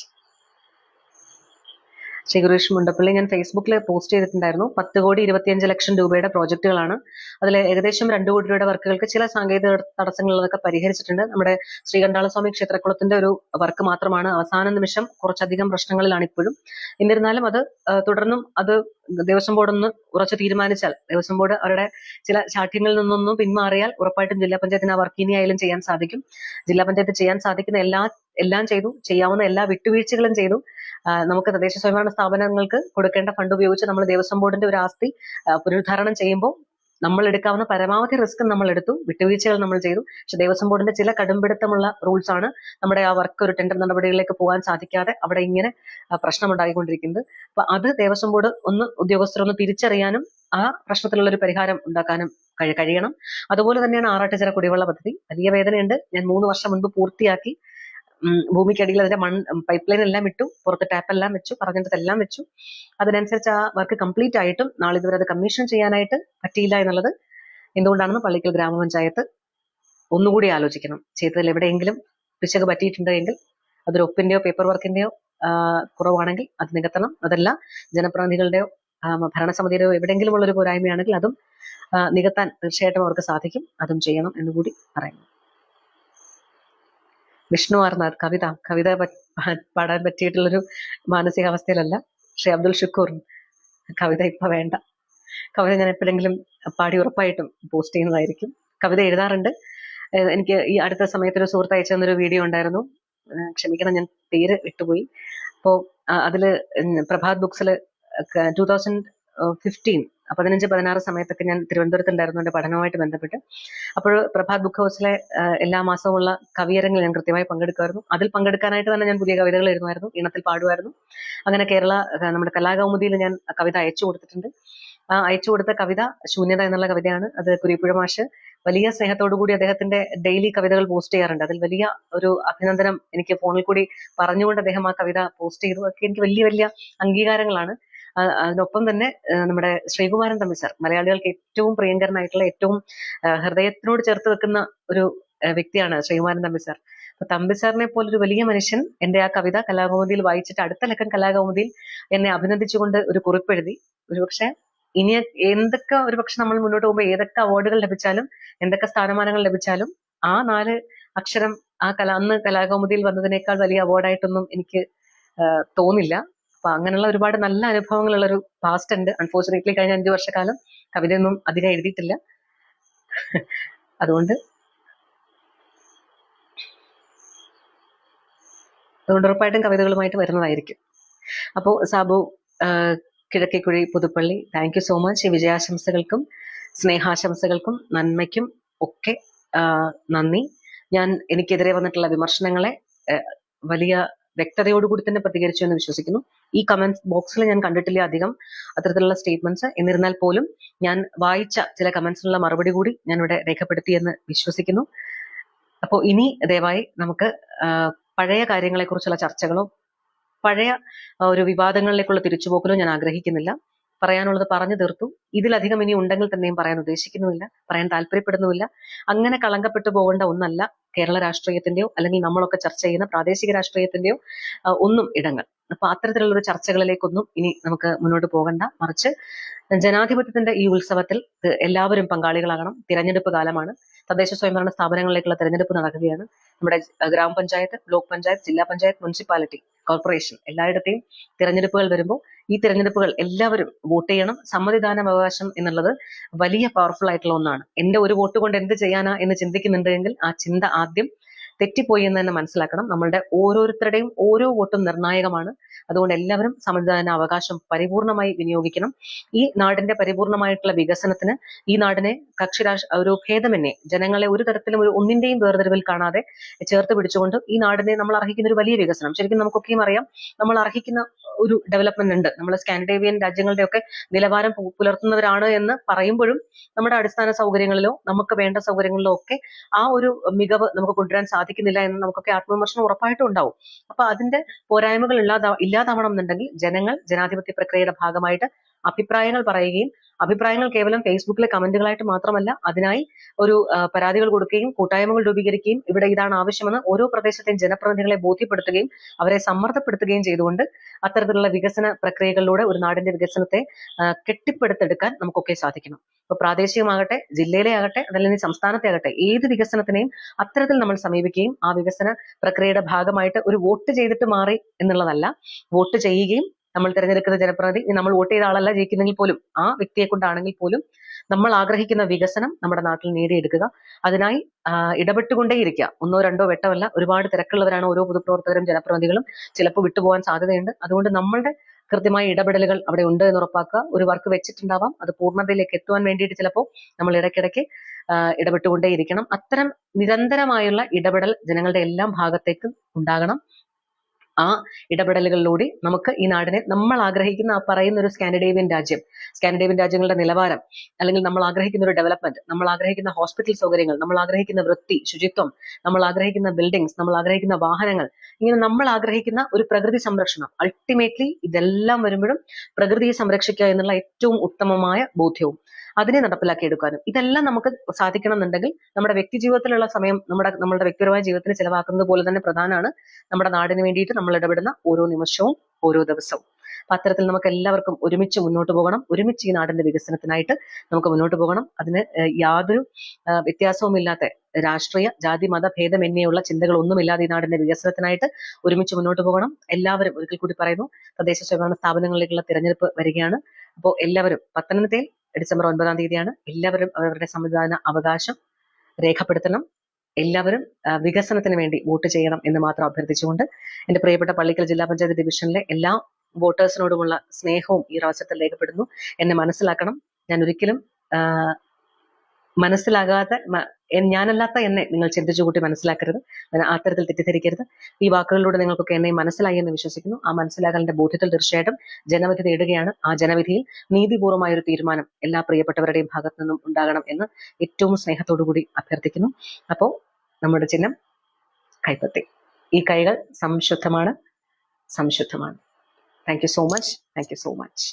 Shri Gurush Mundappally, ഞാൻ ഫേസ്ബുക്കിൽ പോസ്റ്റ് ചെയ്തിട്ടുണ്ടായിരുന്നു. 10,25,00,000 രൂപയുടെ പ്രോജക്റ്റുകളാണ്. അതിൽ ഏകദേശം 2 കോടി രൂപയുടെ വർക്കുകൾക്ക് ചില സാങ്കേതിക തടസ്സങ്ങളൊക്കെ പരിഹരിച്ചിട്ടുണ്ട്. നമ്മുടെ ശ്രീകണ്ഠാളസ്വാമി ക്ഷേത്രക്കുളത്തിന്റെ ഒരു വർക്ക് മാത്രമാണ് അവസാന നിമിഷം കുറച്ചധികം പ്രശ്നങ്ങളിലാണ് ഇപ്പോഴും. എന്നിരുന്നാലും അത് തുടർന്നും അത് ദേവസ്വം ബോർഡ് ഒന്ന് ഉറച്ചു തീരുമാനിച്ചാൽ, ദേവസ്വം ബോർഡ് അവരുടെ ചില ശാഠ്യങ്ങളിൽ നിന്നൊന്നും പിന്മാറിയാൽ ഉറപ്പായിട്ടും ജില്ലാ പഞ്ചായത്തിന് ആ വർക്ക് ഇനി ആയാലും ചെയ്യാൻ സാധിക്കും. ജില്ലാ പഞ്ചായത്ത് ചെയ്യാൻ സാധിക്കുന്ന എല്ലാം ചെയ്തു, ചെയ്യാവുന്ന എല്ലാ വിട്ടുവീഴ്ചകളും ചെയ്തു. നമുക്ക് തദ്ദേശ സ്വയംഭരണ സ്ഥാപനങ്ങൾക്ക് കൊടുക്കേണ്ട ഫണ്ട് ഉപയോഗിച്ച് നമ്മൾ ദേവസ്വം ബോർഡിന്റെ ഒരു ആസ്തി പുനരുദ്ധാരണം ചെയ്യുമ്പോൾ നമ്മൾ എടുക്കാവുന്ന പരമാവധി റിസ്ക് നമ്മൾ എടുത്തു, വിട്ടുവീഴ്ചകൾ നമ്മൾ ചെയ്തു. പക്ഷെ ദേവസ്വം ബോർഡിന്റെ ചില കടുംപിടുത്തമുള്ള റൂൾസ് ആണ് നമ്മുടെ ആ വർക്ക് ഒരു ടെൻഡർ നടപടികളിലേക്ക് പോകാൻ സാധിക്കാതെ അവിടെ ഇങ്ങനെ പ്രശ്നമുണ്ടായിക്കൊണ്ടിരിക്കുന്നത്. അപ്പൊ അത് ദേവസ്വം ബോർഡ് ഉദ്യോഗസ്ഥരൊന്ന് തിരിച്ചറിയാനും ആ പ്രശ്നത്തിലുള്ള ഒരു പരിഹാരം ഉണ്ടാക്കാനും കഴിയണം. അതുപോലെ തന്നെയാണ് ആറാട്ടുചിറ കുടിവെള്ള പദ്ധതി. വലിയ വേദനയുണ്ട്. ഞാൻ 3 വർഷം മുൻപ് പൂർത്തിയാക്കി. ഭൂമിക്കടിയിൽ അതിന്റെ പൈപ്പ് ലൈൻ എല്ലാം ഇട്ടു, പുറത്ത് ടാപ്പ് എല്ലാം വെച്ചു, പറഞ്ഞിട്ടെല്ലാം വെച്ചു. അതിനനുസരിച്ച് ആ വർക്ക് കംപ്ലീറ്റ് ആയിട്ടും നാളിതുവരെ അത് കമ്മീഷൻ ചെയ്യാനായിട്ട് പറ്റിയില്ല എന്നുള്ളത് എന്തുകൊണ്ടാണെന്ന് പള്ളിക്കൽ ഗ്രാമപഞ്ചായത്ത് ഒന്നുകൂടി ആലോചിക്കണം. ചെയ്തതിൽ എവിടെയെങ്കിലും പിശക് പറ്റിയിട്ടുണ്ടെങ്കിൽ അതൊരു ഒപ്പിന്റെയോ പേപ്പർ വർക്കിന്റെയോ കുറവാണെങ്കിൽ അത് നികത്തണം. അതല്ല ജനപ്രതിനിധികളുടെയോ ഭരണസമിതിയുടെയോ എവിടെയെങ്കിലും ഉള്ളൊരു പോരായ്മയാണെങ്കിൽ അതും നികത്താൻ തീർച്ചയായിട്ടും അവർക്ക് സാധിക്കും. അതും ചെയ്യണം എന്നുകൂടി പറയുന്നു. വിഷ്ണു ആർനാഥ്, കവിത പാടാൻ പറ്റിയിട്ടുള്ളൊരു മാനസികാവസ്ഥയിലല്ല. ശ്രീ അബ്ദുൽ ഷുക്കൂർ, കവിത ഇപ്പൊ വേണ്ട. കവിത ഞാൻ എപ്പോഴെങ്കിലും പാടി ഉറപ്പായിട്ടും പോസ്റ്റ് ചെയ്യുന്നതായിരിക്കും. കവിത എഴുതാറുണ്ട്. എനിക്ക് ഈ അടുത്ത സമയത്ത് ഒരു സുഹൃത്ത് അയച്ചു തന്നൊരു വീഡിയോ ഉണ്ടായിരുന്നു. ക്ഷമിക്കണം, ഞാൻ പേര് വിട്ടുപോയി. അപ്പോ അതില് പ്രഭാത് ബുക്സിൽ 2015 15-16 സമയത്തൊക്കെ ഞാൻ തിരുവനന്തപുരത്തുണ്ടായിരുന്നു എന്റെ പഠനവുമായിട്ട് ബന്ധപ്പെട്ട്. അപ്പോൾ പ്രഭാത് ബുക്ക് ഹൗസിലെ എല്ലാ മാസവുമുള്ള കവിയരങ്ങിൽ ഞാൻ കൃത്യമായി പങ്കെടുക്കുമായിരുന്നു. അതിൽ പങ്കെടുക്കാനായിട്ട് തന്നെ ഞാൻ പുതിയ കവിതകൾ എഴുതുമായിരുന്നു, ഈണത്തിൽ പാടുമായിരുന്നു. അങ്ങനെ നമ്മുടെ കലാകൗമുദിയിൽ ഞാൻ കവിത അയച്ചു കൊടുത്തിട്ടുണ്ട്. അയച്ചു കൊടുത്ത കവിത ശൂന്യത എന്നുള്ള കവിതയാണ്. അത് കുരിപ്പുഴ മാഷ് വലിയ സ്നേഹത്തോടു കൂടി അദ്ദേഹത്തിന്റെ ഡെയിലി കവിതകൾ പോസ്റ്റ് ചെയ്യാറുണ്ട്. അതിൽ വലിയ ഒരു അഭിനന്ദനം എനിക്ക് ഫോണിൽ കൂടി പറഞ്ഞുകൊണ്ട് അദ്ദേഹം ആ കവിത പോസ്റ്റ് ചെയ്തു. അതൊക്കെ എനിക്ക് വലിയ വലിയ അംഗീകാരങ്ങളാണ്. അതിനൊപ്പം തന്നെ നമ്മുടെ ശ്രീകുമാരൻ തമ്പി സാർ, മലയാളികൾക്ക് ഏറ്റവും പ്രിയങ്കരനായിട്ടുള്ള, ഏറ്റവും ഹൃദയത്തിനോട് ചേർത്ത് വെക്കുന്ന ഒരു വ്യക്തിയാണ് ശ്രീകുമാരൻ തമ്പി സാർ. അപ്പൊ തമ്പി സാറിനെ പോലൊരു വലിയ മനുഷ്യൻ എന്റെ ആ കവിത കലാകൗമുദിയിൽ വായിച്ചിട്ട് അടുത്ത ലക്കം കലാകൗമുദിയിൽ എന്നെ അഭിനന്ദിച്ചുകൊണ്ട് ഒരു കുറിപ്പെഴുതി. ഒരുപക്ഷെ ഇനി എന്തൊക്കെ ഒരുപക്ഷെ നമ്മൾ മുന്നോട്ട് പോകുമ്പോൾ ഏതൊക്കെ അവാർഡുകൾ ലഭിച്ചാലും എന്തൊക്കെ സ്ഥാനമാനങ്ങൾ ലഭിച്ചാലും ആ 4 അക്ഷരം അന്ന് കലാകൗമുദിയിൽ വന്നതിനേക്കാൾ വലിയ അവാർഡായിട്ടൊന്നും എനിക്ക് തോന്നില്ല. അപ്പൊ അങ്ങനെയുള്ള ഒരുപാട് നല്ല അനുഭവങ്ങളുള്ള ഒരു പാസ്റ്റ് ഉണ്ട്. അൺഫോർച്ചുനേറ്റ്ലി കഴിഞ്ഞ 5 വർഷക്കാലം കവിതയൊന്നും അധികം എഴുതിയിട്ടില്ല. അതുകൊണ്ട് ഉറപ്പായിട്ടും കവിതകളുമായിട്ട് വരുന്നതായിരിക്കും. അപ്പോൾ Sabu Kizhakkekuzhi Puthuppally, thank you so much. ഈ വിജയാശംസകൾക്കും സ്നേഹാശംസകൾക്കും നന്മയ്ക്കും ഒക്കെ നന്ദി. ഞാൻ എനിക്കെതിരെ വന്നിട്ടുള്ള വിമർശനങ്ങളെ വലിയ വ്യക്തതയോടുകൂടി തന്നെ പ്രതികരിച്ചു എന്ന് വിശ്വസിക്കുന്നു. ഈ കമന്റ്സ് ബോക്സിൽ ഞാൻ കണ്ടിട്ടില്ല അധികം അത്തരത്തിലുള്ള സ്റ്റേറ്റ്മെന്റ്സ്. എന്നിരുന്നാൽ പോലും ഞാൻ വായിച്ച ചില കമന്റ്സിനുള്ള മറുപടി കൂടി ഞാൻ ഇവിടെ രേഖപ്പെടുത്തി എന്ന് വിശ്വസിക്കുന്നു. അപ്പോൾ ഇനി ദയവായി നമുക്ക് പഴയ കാര്യങ്ങളെ കുറിച്ചുള്ള ചർച്ചകളോ പഴയ ഒരു വിവാദങ്ങളിലേക്കുള്ള തിരിച്ചുപോക്കലോ ഞാൻ ആഗ്രഹിക്കുന്നില്ല. പറയാനുള്ളത് പറഞ്ഞു തീർത്തു. ഇതിലധികം ഇനി ഉണ്ടെങ്കിൽ തന്നെയും പറയാൻ ഉദ്ദേശിക്കുന്നുമില്ല, പറയാൻ താല്പര്യപ്പെടുന്നുമില്ല. അങ്ങനെ കളങ്കപ്പെട്ടു പോകേണ്ട ഒന്നല്ല കേരള രാഷ്ട്രീയത്തിന്റെയോ അല്ലെങ്കിൽ നമ്മളൊക്കെ ചർച്ച ചെയ്യുന്ന പ്രാദേശിക രാഷ്ട്രീയത്തിന്റെയോ ഒന്നും ഇടങ്ങൾ. അപ്പൊ അത്തരത്തിലുള്ള ഒരു ചർച്ചകളിലേക്കൊന്നും ഇനി നമുക്ക് മുന്നോട്ട് പോകണ്ട. മറിച്ച് ജനാധിപത്യത്തിന്റെ ഈ ഉത്സവത്തിൽ എല്ലാവരും പങ്കാളികളാകണം. തിരഞ്ഞെടുപ്പ് കാലമാണ്. തദ്ദേശ സ്വയംഭരണ സ്ഥാപനങ്ങളിലേക്കുള്ള തിരഞ്ഞെടുപ്പ് നടക്കുകയാണ്. നമ്മുടെ ഗ്രാമപഞ്ചായത്ത്, ബ്ലോക്ക് പഞ്ചായത്ത്, ജില്ലാ പഞ്ചായത്ത്, മുനിസിപ്പാലിറ്റി, കോർപ്പറേഷൻ എല്ലായിടത്തെയും തിരഞ്ഞെടുപ്പുകൾ വരുമ്പോൾ ഈ തിരഞ്ഞെടുപ്പുകൾ എല്ലാവരും വോട്ട് ചെയ്യണം. സമ്മതിദാനാവകാശം എന്നുള്ളത് വലിയ പവർഫുൾ ആയിട്ടുള്ള ഒന്നാണ്. എന്റെ ഒരു വോട്ട് കൊണ്ട് എന്ത് ചെയ്യാനാ എന്ന് ചിന്തിക്കുന്നുണ്ടെങ്കിൽ ആ ചിന്ത ആദ്യം തെറ്റിപ്പോയി എന്ന് തന്നെ മനസ്സിലാക്കണം. നമ്മളുടെ ഓരോരുത്തരുടെയും ഓരോ വോട്ടും നിർണായകമാണ്. അതുകൊണ്ട് എല്ലാവരും സമ്മതിദാന അവകാശം പരിപൂർണമായി വിനിയോഗിക്കണം. ഈ നാടിന്റെ പരിപൂർണമായിട്ടുള്ള വികസനത്തിന് ഈ നാടിനെ ഒരു ഭേദമന്യേ ജനങ്ങളെ ഒരു തരത്തിലും ഒന്നിന്റെയും വേർതിരിവിൽ കാണാതെ ചേർത്ത് പിടിച്ചുകൊണ്ട് ഈ നാടിനെ നമ്മൾ അർഹിക്കുന്ന ഒരു വലിയ വികസനം, ശരിക്കും നമുക്കൊക്കെയും അറിയാം, നമ്മൾ അർഹിക്കുന്ന ഒരു ഡെവലപ്മെന്റ് ഉണ്ട്. നമ്മൾ സ്കാൻഡിനേവിയൻ രാജ്യങ്ങളുടെ ഒക്കെ നിലവാരം പുലർത്തുന്നവരാണ് എന്ന് പറയുമ്പോഴും നമ്മുടെ അടിസ്ഥാന സൗകര്യങ്ങളിലോ നമുക്ക് വേണ്ട സൗകര്യങ്ങളിലോ ഒക്കെ ആ ഒരു മികവ് നമുക്ക് കൊണ്ടുവരാൻ സാധിക്കുന്നില്ല എന്ന് നമുക്കൊക്കെ ആത്മവിമർശനം ഉറപ്പായിട്ടും ഉണ്ടാവും. അപ്പൊ അതിന്റെ പോരായ്മകൾ ഇല്ലാതാവണം എന്നുണ്ടെങ്കിൽ ജനങ്ങൾ ജനാധിപത്യ പ്രക്രിയയുടെ ഭാഗമായിട്ട് അഭിപ്രായങ്ങൾ പറയുകയും, അഭിപ്രായങ്ങൾ കേവലം ഫേസ്ബുക്കിലെ കമന്റുകളായിട്ട് മാത്രമല്ല, അതിനായി ഒരു പരാതികൾ കൊടുക്കുകയും കൂട്ടായ്മകൾ രൂപീകരിക്കുകയും ഇവിടെ ഇതാണ് ആവശ്യമെന്ന് ഓരോ പ്രദേശത്തെയും ജനപ്രതിനിധികളെ ബോധ്യപ്പെടുത്തുകയും അവരെ സമ്മർദ്ദപ്പെടുത്തുകയും ചെയ്തുകൊണ്ട് അത്തരത്തിലുള്ള വികസന പ്രക്രിയകളിലൂടെ ഒരു നാടിന്റെ വികസനത്തെ കെട്ടിപ്പടുത്തെടുക്കാൻ നമുക്കൊക്കെ സാധിക്കണം. ഇപ്പൊ പ്രാദേശികമാകട്ടെ, ജില്ലയിലെ ആകട്ടെ, അതല്ലെങ്കിൽ സംസ്ഥാനത്തെ ആകട്ടെ, ഏത് വികസനത്തിനെയും അത്തരത്തിൽ നമ്മൾ സമീപിക്കുകയും ആ വികസന പ്രക്രിയയുടെ ഭാഗമായിട്ട് ഒരു വോട്ട് ചെയ്തിട്ട് മാറി എന്നുള്ളതല്ല, വോട്ട് ചെയ്യുകയും നമ്മൾ തിരഞ്ഞെടുക്കുന്ന ജനപ്രതിനിധി നമ്മൾ വോട്ട് ചെയ്ത ആളല്ല ജയിക്കുന്നെങ്കിൽ പോലും ആ വ്യക്തിയെ കൊണ്ടാണെങ്കിൽ പോലും നമ്മൾ ആഗ്രഹിക്കുന്ന വികസനം നമ്മുടെ നാട്ടിൽ നേടിയെടുക്കുക. അതിനായി ഇടപെട്ടുകൊണ്ടേയിരിക്കുക. ഒന്നോ രണ്ടോ വെട്ടമല്ല, ഒരുപാട് തിരക്കുള്ളവരാണ് ഓരോ പൊതുപ്രവർത്തകരും ജനപ്രതിനിധികളും. ചിലപ്പോൾ വിട്ടുപോകാൻ സാധ്യതയുണ്ട്. അതുകൊണ്ട് നമ്മളുടെ കൃത്യമായ ഇടപെടലുകൾ അവിടെ ഉണ്ട് എന്ന് ഉറപ്പാക്കുക. ഒരു വർക്ക് വെച്ചിട്ടുണ്ടാവാം, അത് പൂർണ്ണതയിലേക്ക് എത്തുവാൻ വേണ്ടിയിട്ട് ചിലപ്പോൾ നമ്മൾ ഇടയ്ക്കിടയ്ക്ക് ഇടപെട്ടുകൊണ്ടേയിരിക്കണം. അത്തരം നിരന്തരമായുള്ള ഇടപെടൽ ജനങ്ങളുടെ എല്ലാം ഭാഗത്തേക്കും ഉണ്ടാകണം. ആ ഇടപെടലുകളിലൂടെ നമുക്ക് ഈ നാടിനെ നമ്മൾ ആഗ്രഹിക്കുന്ന ആ പറയുന്ന ഒരു സ്കാൻഡിനേവിയൻ രാജ്യങ്ങളുടെ നിലവാരം, അല്ലെങ്കിൽ നമ്മൾ ആഗ്രഹിക്കുന്ന ഒരു ഡെവലപ്മെന്റ്, നമ്മൾ ആഗ്രഹിക്കുന്ന ഹോസ്പിറ്റൽ സൗകര്യങ്ങൾ, നമ്മൾ ആഗ്രഹിക്കുന്ന വൃത്തി, ശുചിത്വം, നമ്മൾ ആഗ്രഹിക്കുന്ന ബിൽഡിങ്സ്, നമ്മൾ ആഗ്രഹിക്കുന്ന വാഹനങ്ങൾ, ഇങ്ങനെ നമ്മൾ ആഗ്രഹിക്കുന്ന ഒരു പ്രകൃതി സംരക്ഷണം, അൾട്ടിമേറ്റ്ലി ഇതെല്ലാം വരുമ്പോഴും പ്രകൃതിയെ സംരക്ഷിക്കുക എന്നുള്ള ഏറ്റവും ഉത്തമമായ ബോധ്യവും അതിനെ നടപ്പിലാക്കിയെടുക്കാനും ഇതെല്ലാം നമുക്ക് സാധിക്കണം എന്നുണ്ടെങ്കിൽ നമ്മുടെ വ്യക്തി ജീവിതത്തിലുള്ള സമയം നമ്മളുടെ വ്യക്തിപരമായ ജീവിതത്തിന് ചിലവാക്കുന്നത് പോലെ തന്നെ പ്രധാനമാണ് നമ്മുടെ നാടിന് വേണ്ടിയിട്ട് നമ്മൾ ഇടപെടുന്ന ഓരോ നിമിഷവും ഓരോ ദിവസവും. അപ്പൊ അത്തരത്തിൽ നമുക്ക് എല്ലാവർക്കും ഒരുമിച്ച് മുന്നോട്ട് പോകണം. ഒരുമിച്ച് ഈ നാടിന്റെ വികസനത്തിനായിട്ട് നമുക്ക് മുന്നോട്ട് പോകണം. അതിന് യാതൊരു വ്യത്യാസവുമില്ലാത്ത രാഷ്ട്രീയ, ജാതി, മത ഭേദമന്യേയുള്ള ചിന്തകളൊന്നുമില്ലാതെ ഈ നാടിന്റെ വികസനത്തിനായിട്ട് ഒരുമിച്ച് മുന്നോട്ട് പോകണം. എല്ലാവരും, ഒരിക്കൽ കൂടി പറയുന്നു, തദ്ദേശ സ്വയംഭരണ സ്ഥാപനങ്ങളിലേക്കുള്ള തിരഞ്ഞെടുപ്പ് വരികയാണ്. അപ്പോൾ എല്ലാവരും, പത്തനംതിട്ടയിൽ ഡിസംബർ 9-ാം തീയതിയാണ്. എല്ലാവരും അവരുടെ സമ്മതിദാന അവകാശം രേഖപ്പെടുത്തണം. എല്ലാവരും വികസനത്തിന് വേണ്ടി വോട്ട് ചെയ്യണം എന്ന് മാത്രം അഭ്യർത്ഥിച്ചുകൊണ്ട് എന്റെ പ്രിയപ്പെട്ട പള്ളിക്കൽ ജില്ലാ പഞ്ചായത്ത് ഡിവിഷനിലെ എല്ലാ വോട്ടേഴ്സിനോടുമുള്ള സ്നേഹവും ഈ അവസരത്തിൽ രേഖപ്പെടുന്നു. എന്നെ മനസ്സിലാക്കണം. ഞാൻ ഒരിക്കലും മനസ്സിലാകാത്ത ഞാനല്ലാത്ത എന്നെ നിങ്ങൾ ചിന്തിച്ചു കൂട്ടി മനസ്സിലാക്കരുത്, അത്തരത്തിൽ തെറ്റിദ്ധരിക്കരുത്. ഈ വാക്കുകളിലൂടെ നിങ്ങൾക്കൊക്കെ എന്നെ മനസ്സിലായി എന്ന് വിശ്വസിക്കുന്നു. ആ മനസ്സിലാകലിന്റെ ബോധ്യത്തിൽ തീർച്ചയായിട്ടും ജനവിധി നേടുകയാണ്. ആ ജനവിധിയിൽ നീതിപൂർവമായ ഒരു തീരുമാനം എല്ലാ പ്രിയപ്പെട്ടവരുടെയും ഭാഗത്തു നിന്നും ഉണ്ടാകണം എന്ന് ഏറ്റവും സ്നേഹത്തോടു കൂടി അഭ്യർത്ഥിക്കുന്നു. അപ്പോ നമ്മുടെ ചിഹ്നം കൈപ്പത്തി. ഈ കൈകൾ സംശുദ്ധമാണ്. Thank you so much.